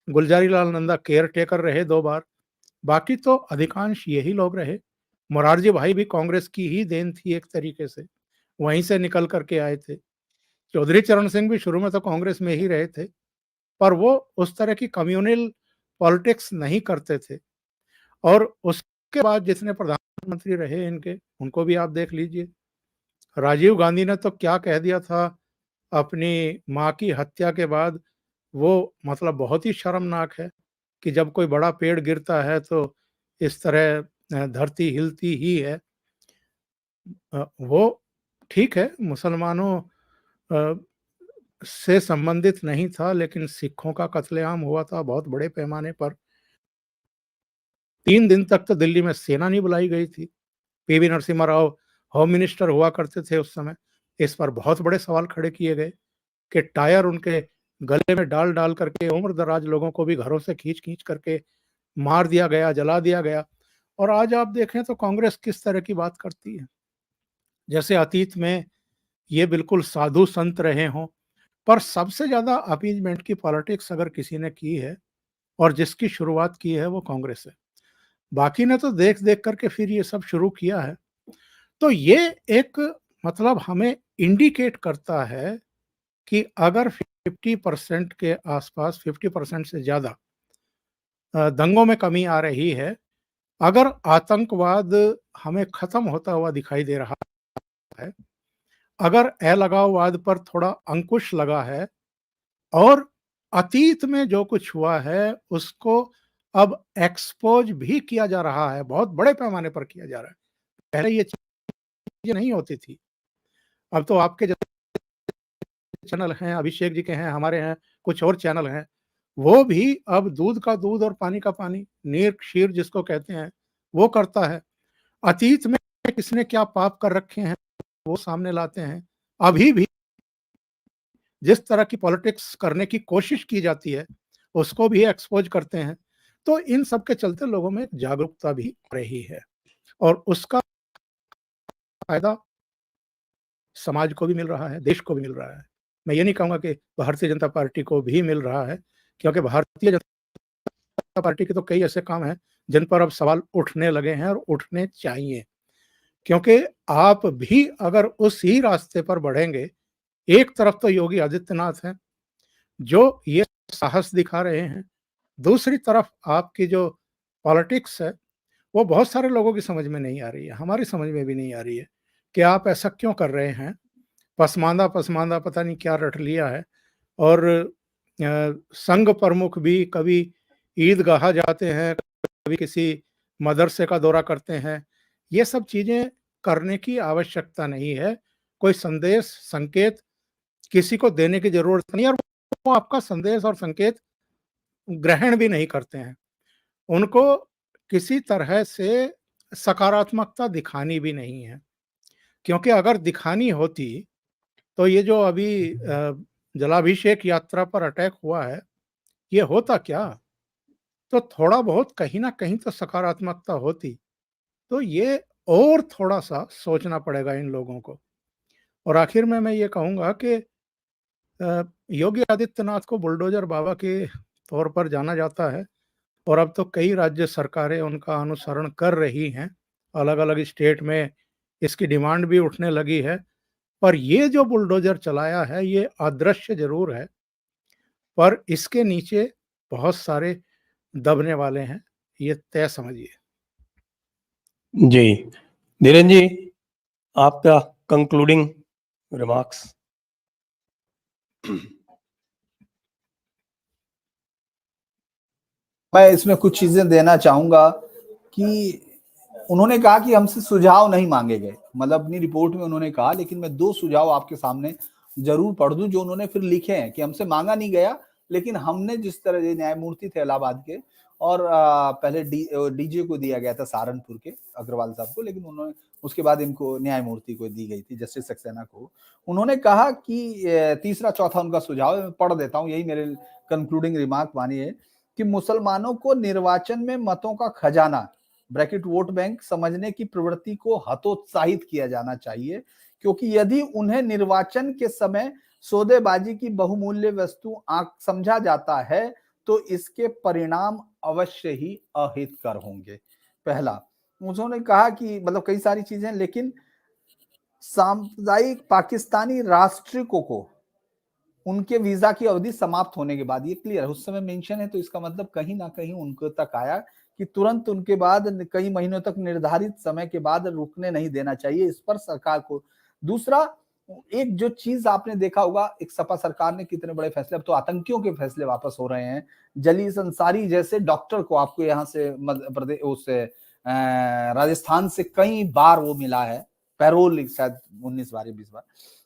C: गुलजारी लाल नंदा केयर टेकर रहे 2 बार, बाकी तो अधिकांश यही लोग रहे। मोरारजी भाई भी कांग्रेस की ही देन थी एक तरीके से, वहीं से निकल करके आए थे। चौधरी चरण सिंह भी शुरू में तो कांग्रेस में ही रहे थे, पर वो उस तरह की कम्युनल पॉलिटिक्स नहीं करते थे। और उसके बाद जितने प्रधानमंत्री रहे इनके, उनको भी आप देख लीजिए। राजीव गांधी ने तो क्या कह दिया था अपनी माँ की हत्या के बाद, वो मतलब बहुत ही शर्मनाक है कि जब कोई बड़ा पेड़ गिरता है तो इस तरह धरती हिलती ही है। वो ठीक है, मुसलमानों से संबंधित नहीं था, लेकिन सिखों का कत्लेआम हुआ था बहुत बड़े पैमाने पर। 3 दिन तक तो दिल्ली में सेना नहीं बुलाई गई थी। PV Narasimha Rao home minister हुआ करते थे उस समय, इस पर बहुत बड़े सवाल खड़े किए गए कि टायर उनके गले में डाल डाल करके उम्र दराज लोगों को भी घरों से खींच खींच करके मार दिया गया, जला दिया गया। और आज आप देखें तो कांग्रेस किस तरह की बात करती है, जैसे अतीत में ये बिल्कुल साधु संत रहे हों। पर सबसे ज्यादा अपीजमेंट की पॉलिटिक्स अगर किसी ने की है और जिसकी शुरुआत की है वो कांग्रेस है। बाकी ने तो देख देख करके फिर ये सब शुरू किया है। तो ये एक मतलब हमें इंडिकेट करता है कि अगर 50% के आसपास, 50% से ज्यादा दंगों में कमी आ रही है, अगर आतंकवाद हमें खत्म होता हुआ दिखाई दे रहा है, अगर अलगाववाद पर थोड़ा अंकुश लगा है और अतीत में जो कुछ हुआ है उसको अब एक्सपोज भी किया जा रहा है, बहुत बड़े पैमाने पर किया जा रहा है। पहले ये चीजें नहीं होती थी। अब तो आपके चैनल हैं, अभिषेक जी के हैं, हमारे हैं, कुछ और चैनल हैं, वो भी अब दूध का दूध और पानी का पानी, नीर क्षीर जिसको कहते हैं, वो करता है। अतीत में किसने क्या पाप कर रखे हैं वो सामने लाते हैं। अभी भी जिस तरह की पॉलिटिक्स करने की कोशिश की जाती है उसको भी एक्सपोज करते हैं। तो इन सब के चलते लोगों में जागरूकता भी आ रही है और उसका फायदा समाज को भी मिल रहा है, देश को भी मिल रहा है। मैं ये नहीं कहूंगा कि भारतीय जनता पार्टी को भी मिल रहा है, क्योंकि भारतीय जनता पार्टी के तो कई ऐसे काम हैं जिन पर अब सवाल उठने लगे हैं और उठने चाहिए, क्योंकि आप भी अगर उसी रास्ते पर बढ़ेंगे, एक तरफ तो योगी आदित्यनाथ हैं जो ये साहस दिखा रहे हैं, दूसरी तरफ आपकी जो पॉलिटिक्स है वो बहुत सारे लोगों की समझ में नहीं आ रही है, हमारी समझ में भी नहीं आ रही है कि आप ऐसा क्यों कर रहे हैं। पसमानदा पसमानदा पता नहीं क्या रट लिया है। और संघ प्रमुख भी कभी ईदगाह जाते हैं, कभी किसी मदरसे का दौरा करते हैं। ये सब चीजें करने की आवश्यकता नहीं है। कोई संदेश संकेत किसी को देने की जरूरत नहीं है और वो आपका संदेश और संकेत ग्रहण भी नहीं करते हैं। उनको किसी तरह से सकारात्मकता दिखानी भी नहीं है, क्योंकि अगर दिखानी होती तो ये जो अभी जलाभिषेक यात्रा पर अटैक हुआ है, ये होता क्या? तो थोड़ा बहुत कहीं ना कहीं तो सकारात्मकता होती। तो ये और थोड़ा सा सोचना पड़ेगा इन लोगों को। और आखिर में मैं ये कहूंगा कि योगी आदित्यनाथ को बुलडोजर बाबा के तौर पर जाना जाता है और अब तो कई राज्य सरकारें उनका अनुसरण कर रही हैं, अलग अलग स्टेट में इसकी डिमांड भी उठने लगी है। पर ये जो बुलडोजर चलाया है ये अदृश्य जरूर है, पर इसके नीचे बहुत सारे दबने वाले हैं, ये तय समझिए।
A: जी धीरेन जी, आपका कंक्लूडिंग रिमार्क्स।
B: मैं इसमें कुछ चीजें देना चाहूंगा कि उन्होंने कहा कि हमसे सुझाव नहीं मांगे गए, मतलब अपनी रिपोर्ट में उन्होंने कहा, लेकिन मैं 2 सुझाव आपके सामने जरूर पढ़ दूं जो उन्होंने फिर लिखे हैं कि हमसे मांगा नहीं गया, लेकिन हमने जिस तरह न्यायमूर्ति थे इलाहाबाद के और पहले डीजे को दिया गया था सहारनपुर के अग्रवाल साहब को, लेकिन उन्होंने उसके बाद इनको न्यायमूर्ति को दी गई थी, जस्टिस सक्सेना को। उन्होंने कहा कि तीसरा चौथा उनका सुझाव मैं पढ़ देता हूं, यही मेरे कंक्लूडिंग रिमार्क मानिए कि मुसलमानों को निर्वाचन में मतों का खजाना ब्रैकेट वोट बैंक समझने की प्रवृत्ति को हतोत्साहित किया जाना चाहिए, क्योंकि यदि उन्हें निर्वाचन के समय सौदेबाजी की बहुमूल्य वस्तु आंक समझा जाता है तो इसके परिणाम अवश्य ही अहितकर होंगे। पहला, उन्होंने कहा कि मतलब कई सारी चीजें, लेकिन सांप्रदायिक पाकिस्तानी राष्ट्रिकों को उनके वीजा की अवधि समाप्त होने के बाद, ये क्लियर है, उस समय मेंशन है, तो इसका मतलब कहीं ना कहीं उनको तक आया कि तुरंत उनके बाद कई महीनों तक निर्धारित समय के बाद रुकने नहीं देना चाहिए, इस पर सरकार को। दूसरा, एक जो चीज आपने देखा होगा, एक सपा सरकार ने कितने बड़े फैसले, अब तो आतंकियों के फैसले वापस हो रहे हैं। जलीस अंसारी जैसे डॉक्टर को आपको यहाँ से मध्य प्रदेश उससे राजस्थान से कई बार वो मिला है, पैरोल शायद 19 बार 20 बार।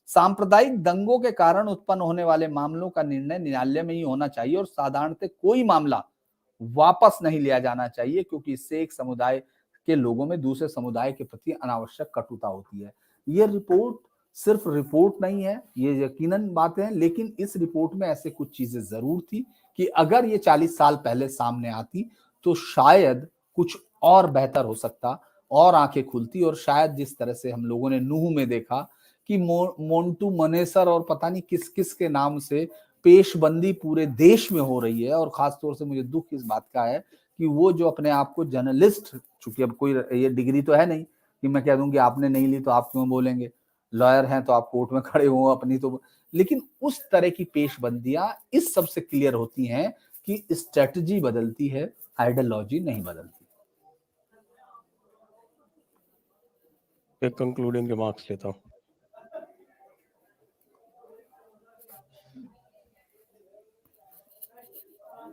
B: सांप्रदायिक दंगों के कारण उत्पन्न होने वाले मामलों का निर्णय न्यायालय में ही होना चाहिए और साधारणतः कोई मामला वापस नहीं लिया जाना चाहिए, क्योंकि इससे एक समुदाय कि लोगों में दूसरे समुदाय के प्रति अनावश्यक कटुता होती है। ये रिपोर्ट सिर्फ रिपोर्ट नहीं है, ये यकीनन बातें हैं, लेकिन इस रिपोर्ट में ऐसे कुछ चीजें जरूर थी कि अगर ये 40 साल पहले सामने आती तो शायद कुछ और बेहतर हो सकता, और आंखें खुलती, और शायद जिस तरह से हम लोगों ने नूह में देखा कि मोन्टू मनेसर और पता नहीं किस किस के नाम से पेशबंदी पूरे देश में हो रही है। और खासतौर से मुझे दुख इस बात का है कि वो जो अपने आप को जर्नलिस्ट, चूंकि अब कोई ये डिग्री तो है नहीं कि मैं कह दूं कि आपने नहीं ली तो आप क्यों बोलेंगे, लॉयर हैं तो आप कोर्ट में खड़े हो अपनी तो, लेकिन उस तरह की पेशबंदियां इस सबसे क्लियर होती हैं कि स्ट्रेटजी बदलती है, आइडियोलॉजी नहीं बदलती।
A: एक कंक्लूडिंग रिमार्क्स लेता हूँ।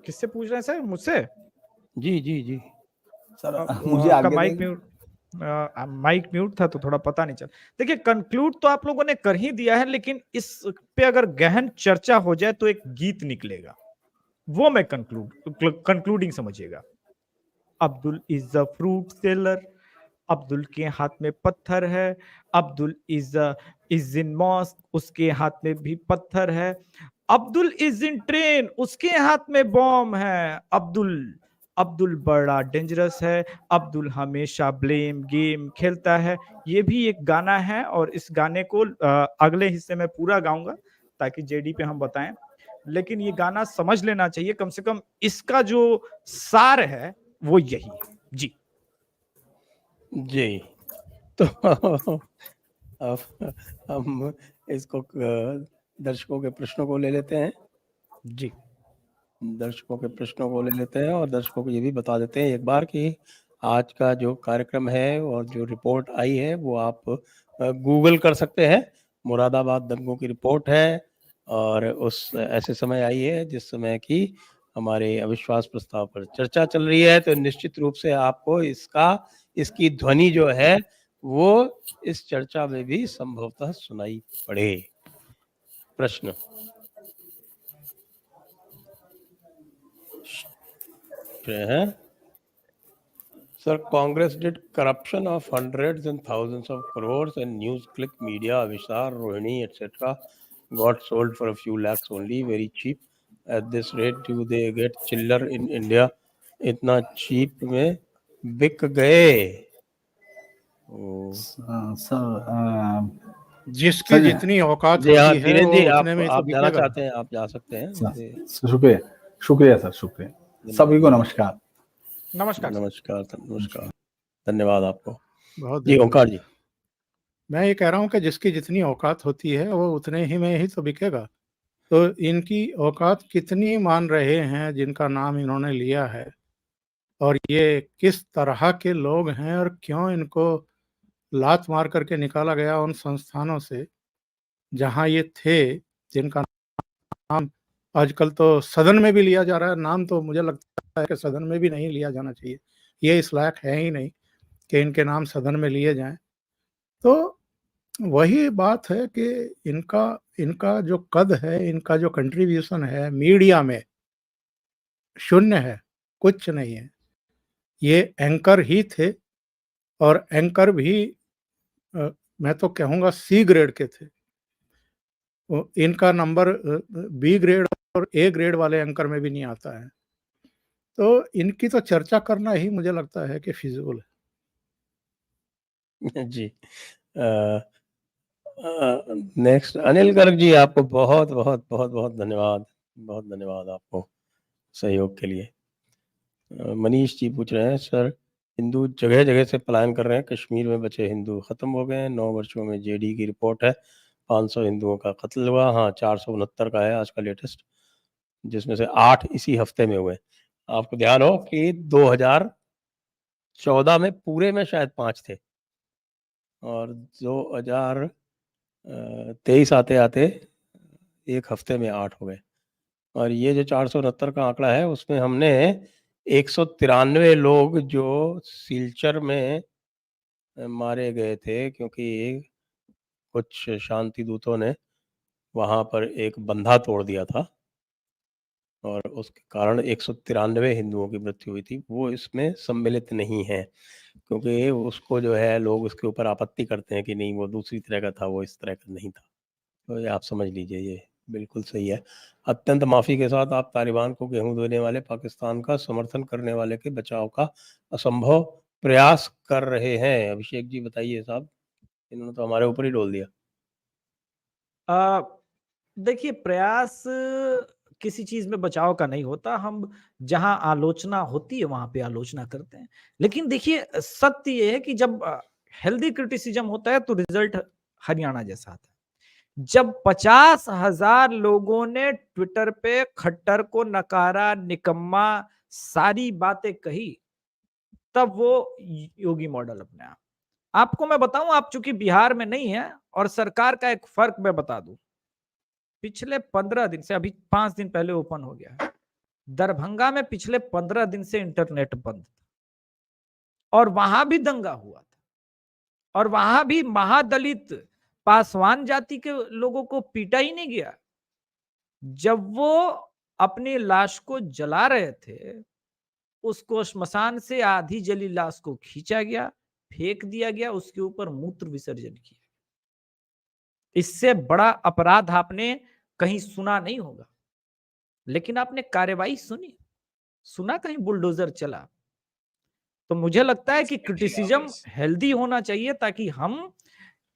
D: किससे पूछ रहे हैं सर? मुझसे?
A: जी जी जी
B: सर
D: आपका
B: मुझे आगे
D: माइक
B: देंगे?
D: म्यूट, माइक म्यूट था तो थोड़ा पता नहीं चला। देखिए, कंक्लूड तो आप लोगों ने कर ही दिया है, लेकिन इस पे अगर गहन चर्चा हो जाए तो एक गीत निकलेगा, वो मैं कंक्लूडिंग समझिएगा। Abdul is a fruit seller, Abdul के हाथ में पत्थर है, अब्दुल इज इन मॉस्क, उसके हाथ में भी पत्थर है, अब्दुल इज इन ट्रेन, उसके हाथ में बॉम्ब है, अब्दुल बड़ा डेंजरस है, अब्दुल हमेशा ब्लेम गेम खेलता है। ये भी एक गाना है और इस गाने को अगले हिस्से में पूरा गाऊंगा ताकि जेडी पे हम बताएं, लेकिन ये गाना समझ लेना चाहिए, कम से कम इसका जो सार है वो यही है। जी
A: जी। तो अब हम इसको दर्शकों के प्रश्नों को ले लेते हैं।
D: जी
A: दर्शकों के प्रश्नों को ले लेते हैं और दर्शकों को ये भी बता देते हैं एक बार कि आज का जो कार्यक्रम है और जो रिपोर्ट आई है वो आप गूगल कर सकते हैं। मुरादाबाद दंगों की रिपोर्ट है और उस ऐसे समय आई है जिस समय की हमारे अविश्वास प्रस्ताव पर चर्चा चल रही है, तो निश्चित रूप से आपको इसकी ध्वनि जो है वो इस चर्चा में भी संभवतः सुनाई पड़े। प्रश्न है, Sir, Congress did corruption of hundreds and thousands of crores, and news click media, Avishar, Rohini, etc. got sold for a few lakhs only, very cheap. At this rate, do they get chiller in India? इतना cheap में बिक गए।
B: Sir
C: जिसकी
B: sir
C: जितनी औकात
A: जी हाँ,
C: होती है
A: धीरेन्द्र
C: वो
A: जी,
C: उतने में ही तो
A: आप जाना
C: बिकेगा।
A: चाहते हैं, आप जा सकते हैं।
B: शुक्रिया शुक्रिया सर, शुक्रिया सभी को नमस्कार।
D: नमस्कार सर।
A: नमस्कार, धन्यवाद आपको।
C: बहुत
A: जी ओंकार जी,
C: मैं ये कह रहा हूँ कि जिसकी जितनी औकात होती है वो उतने ही में ही तो बिकेगा। तो इनकी औकात कितनी मान रहे हैं जिनका नाम इन्होंने लिया है, और ये किस तरह के लोग हैं और क्यों इनको लात मार करके निकाला गया उन संस्थानों से जहां ये थे, जिनका नाम आजकल तो सदन में भी लिया जा रहा है। नाम तो मुझे लगता है कि सदन में भी नहीं लिया जाना चाहिए, ये इस लायक है ही नहीं कि इनके नाम सदन में लिए जाएं। तो वही बात है कि इनका जो कद है, इनका जो कंट्रीब्यूशन है मीडिया में, शून्य है, कुछ नहीं है। ये एंकर ही थे और एंकर भी मैं तो कहूँगा सी ग्रेड के थे। इनका नंबर बी ग्रेड और ए ग्रेड वाले एंकर में भी नहीं आता है। तो इनकी तो चर्चा करना ही मुझे लगता है कि फिजूल है।
A: जी। नेक्स्ट अनिल गर्ग जी, आपको बहुत बहुत बहुत बहुत धन्यवाद, बहुत धन्यवाद आपको सहयोग के लिए। मनीष जी पूछ रहे हैं, सर हिंदू जगह जगह से पलायन कर रहे हैं, कश्मीर में बचे हिंदू खत्म हो गए हैं। 9 वर्षों में जेडी की रिपोर्ट है 500 हिंदुओं का कत्ल हुआ। हाँ, 469 का है आज का लेटेस्ट, जिसमें से 8 इसी हफ्ते में हुए। आपको ध्यान हो कि 2014 में पूरे में शायद 5 थे और 2023 आते आते एक हफ्ते में 8 हो गए। और ये जो 469 का आंकड़ा है उसमें हमने 193 लोग जो सिलचर में मारे गए थे, क्योंकि कुछ शांति दूतों ने वहां पर एक बंधा तोड़ दिया था और उसके कारण 193 हिंदुओं की मृत्यु हुई थी, वो इसमें सम्मिलित नहीं है, क्योंकि उसको जो है लोग उसके ऊपर आपत्ति करते हैं कि नहीं वो दूसरी तरह का था, वो इस तरह का नहीं था। तो ये आप समझ लीजिए, ये बिल्कुल सही है। अत्यंत माफ़ी के साथ आप तालिबान को गेहूँ देने वाले पाकिस्तान का समर्थन करने वाले के बचाव का असंभव प्रयास कर रहे हैं। अभिषेक जी बताइए साहब, इन्होंने तो हमारे ऊपर ही डोल दिया।
D: देखिए, प्रयास किसी चीज में बचाव का नहीं होता। हम जहां आलोचना होती है वहां पे आलोचना करते हैं, लेकिन देखिए सत्य ये है कि जब हेल्दी क्रिटिसिज्म होता है तो रिजल्ट हरियाणा जैसा आता है। जब 50,000 लोगों ने ट्विटर पे खट्टर को नकारा, निकम्मा, सारी बातें कही, तब वो योगी मॉडल अपनाया। आपको मैं बताऊं, आप चूंकि बिहार में नहीं है, और सरकार का एक फर्क मैं बता दूं, पिछले 15 दिन से, अभी 5 दिन पहले ओपन हो गया है, दरभंगा में पिछले 15 दिन से इंटरनेट बंद था और वहां भी दंगा हुआ था, और वहां भी महादलित पासवान जाति के लोगों को पीटा ही नहीं गया। जब वो अपनी लाश को जला रहे थे, उसको श्मशान से आधी जली लाश को खींचा गया, फेंक दिया गया, उसके ऊपर मूत्र विसर्जन किया। इससे बड़ा अपराध आपने कहीं सुना नहीं होगा, लेकिन आपने कार्रवाई सुनी, सुना कहीं बुलडोजर चला? तो मुझे लगता है कि क्रिटिसिज्म हेल्दी होना चाहिए, ताकि हम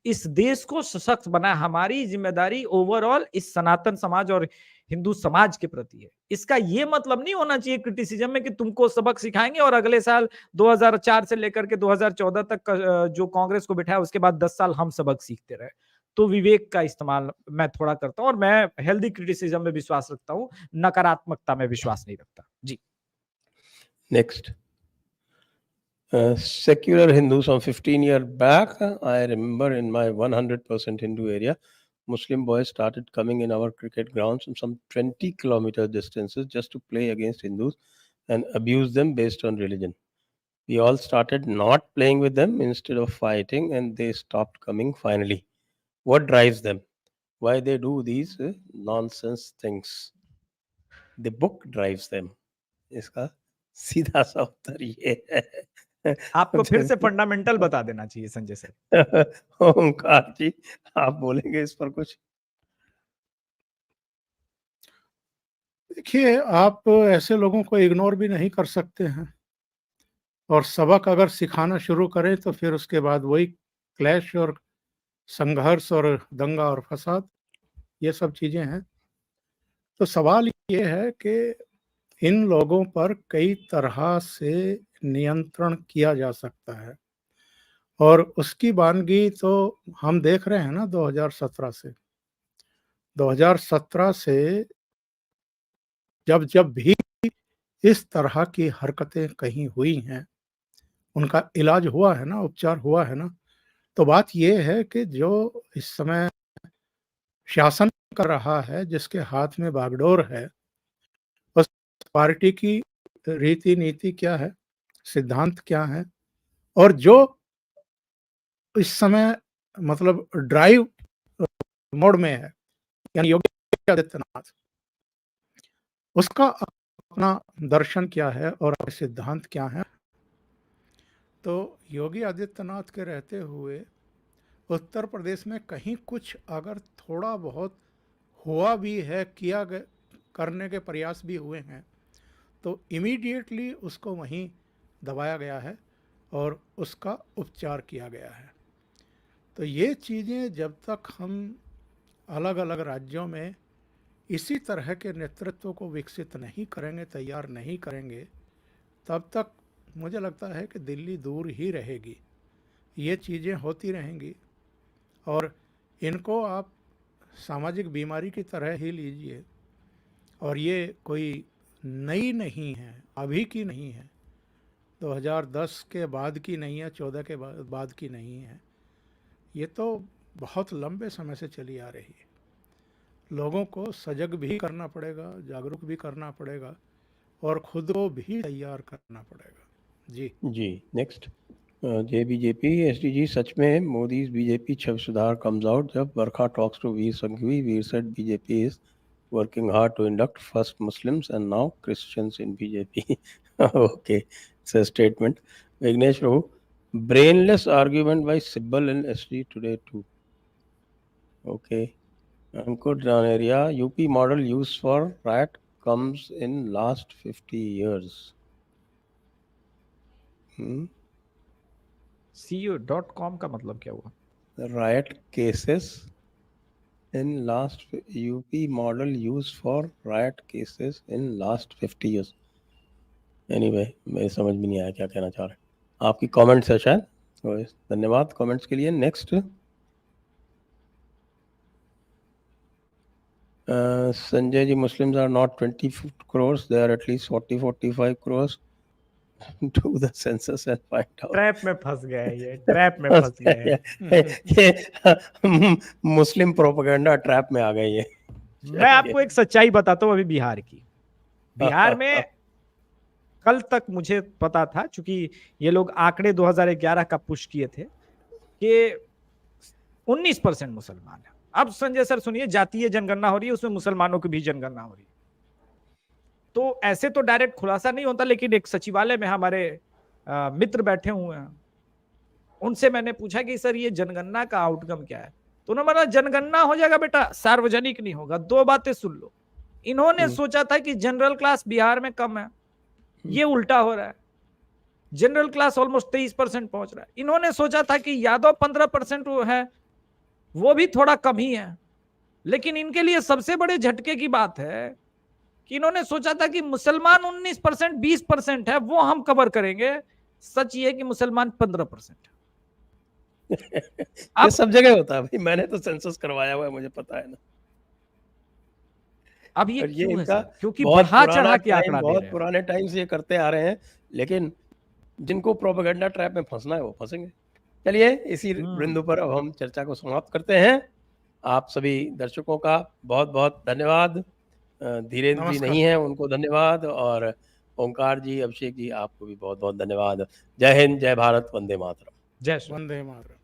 D: इस देश को सशक्त बनाए। हमारी जिम्मेदारी ओवरऑल इस सनातन समाज और हिंदू समाज के प्रति है। इसका ये मतलब नहीं होना चाहिए क्रिटिसिज्म में कि तुमको सबक सिखाएंगे और अगले साल 2004 से लेकर के 2014 तक का जो कांग्रेस को बिठाया, उसके बाद 10 साल हम सबक सीखते रहे। तो विवेक का इस्तेमाल मैं थोड़ा करता हूं, और मैं हेल्दी क्रिटिसिज्म में विश्वास रखता हूं, नकारात्मकता में विश्वास नहीं रखता। जी।
A: Next, secular Hindus from 15 years back. I remember in my 100% Hindu area, Muslim boys started coming in our cricket grounds from some 20 kilometer distances just to play against Hindus and abuse them based on religion. We all started not playing with them instead of fighting, and they stopped coming finally. What drives them? Why they do these nonsense things? The book drives them. इसका सीधा सा उत्तर ये है।
D: आपको फिर से fundamental बता देना चाहिए संजय सर।
A: ओंकार जी, आप बोलेंगे इस पर कुछ?
C: देखिए, आप ऐसे लोगों को इग्नोर भी नहीं कर सकते हैं, और सबक अगर सिखाना शुरू करें तो फिर उसके बाद वही क्लैश और संघर्ष और दंगा और फसाद, ये सब चीजें हैं। तो सवाल ये है कि इन लोगों पर कई तरह से नियंत्रण किया जा सकता है, और उसकी वानगी तो हम देख रहे हैं ना 2017 से जब जब भी इस तरह की हरकतें कहीं हुई हैं, उनका इलाज हुआ है ना, उपचार हुआ है ना। तो बात यह है कि जो इस समय शासन कर रहा है, जिसके हाथ में बागडोर है, उस पार्टी की रीति नीति क्या है, सिद्धांत क्या है, और जो इस समय मतलब ड्राइव मोड में है, यानी योगी आदित्यनाथ, उसका अपना दर्शन क्या है और सिद्धांत क्या है। तो योगी आदित्यनाथ के रहते हुए उत्तर प्रदेश में कहीं कुछ अगर थोड़ा बहुत हुआ भी है, करने के प्रयास भी हुए हैं, तो इमीडिएटली उसको वहीं दबाया गया है और उसका उपचार किया गया है। तो ये चीज़ें जब तक हम अलग अलग राज्यों में इसी तरह के नेतृत्व को विकसित नहीं करेंगे, तैयार नहीं करेंगे, तब तक मुझे लगता है कि दिल्ली दूर ही रहेगी। ये चीज़ें होती रहेंगी और इनको आप सामाजिक बीमारी की तरह ही लीजिए, और ये कोई नई नहीं है, अभी की नहीं है, 2010 के बाद की नहीं है, 14 के बाद की नहीं है, ये तो बहुत लंबे समय से चली आ रही है। लोगों को सजग भी करना पड़ेगा, जागरूक भी करना पड़ेगा, और खुद को भी तैयार करना पड़ेगा। जी
A: नेक्स्ट, जे बीजेपी एसडीजी, सच में मोदी बीजेपी छवि सुधार कम्स आउट जब Barkha talks to Vir Sanghvi, Vir said BJP is working hard to induct first Muslims and now Christians in BJP. Okay, it's a statement. Vignesh Prabhu, brainless argument by Sibbal in SD today too. Okay. Ankur Dhaneria, UP model used for riot comes in last 50 years.
D: CEO.com का मतलब क्या हुआ?
A: The riot cases in last UP model used for riot cases in last 50 years. Anyway, मेरे समझ में नहीं आया क्या कहना चाह रहे हैं. आपकी कमेंट्स है शायद. धन्यवाद कमेंट्स के लिए. Next Sanjay ji, Muslims are not 20 crores, they are at least 40-45 crores. Do the census and find out.
D: Trap में फंस गए ये, ट्रैप में फंस गए.
A: ये मुस्लिम प्रोपेगेंडा ट्रैप में आ गए ये.
D: मैं आपको एक सच्चाई बताता हूँ अभी बिहार की. बिहार में कल तक मुझे पता था, चूंकि ये लोग आंकड़े 2011 का पुश किए थे कि 19% मुसलमान है. अब संजय सर सुनिए, जातीय जनगणना हो रही है, उसमें मुसलमानों की भी जनगणना हो रही है. तो ऐसे तो डायरेक्ट खुलासा नहीं होता, लेकिन एक सचिवालय में हमारे मित्र बैठे हुए हैं, उनसे मैंने पूछा कि सर ये जनगणना का आउटकम क्या है. तो उन्होंने बोला जनगणना हो जाएगा बेटा, सार्वजनिक नहीं होगा. दो बातें सुन लो. इन्होंने सोचा था कि जनरल क्लास बिहार में कम है, ये उल्टा हो रहा है. जनरल क्लास ऑलमोस्ट 23% पहुंच रहा है. इन्होंने सोचा था कि यादव 15% है, वो भी थोड़ा कम ही है. लेकिन इनके लिए सबसे बड़े झटके की बात है कि इन्होंने सोचा था कि मुसलमान 19% 20% है, वो हम कवर करेंगे. सच ये है कि मुसलमान 15% है.
A: ये सब जगह होता है भाई, मैंने तो सेंसस करवाया हुआ है, मुझे पता है ना.
D: अब ये क्यों है सर? क्योंकि
A: बहुत
D: बढ़ा चढ़ा के आंकड़ा दे
A: बहुत
D: रहे हैं.
A: पुराने टाइम से ये करते आ रहे हैं, लेकिन जिनको प्रोपेगेंडा ट्रैप में फंसना है वो फंसेंगे. चलिए इसी बिंदु पर अब हम चर्चा को समाप्त करते हैं. आप सभी दर्शकों का बहुत बहुत धन्यवाद. धीरेन्द्र जी नहीं है, उनको धन्यवाद. और ओंकार जी, अभिषेक जी, आपको भी बहुत बहुत धन्यवाद. जय हिंद, जय भारत, वंदे मातरम.
D: जय श्री
C: वंदे मातरम.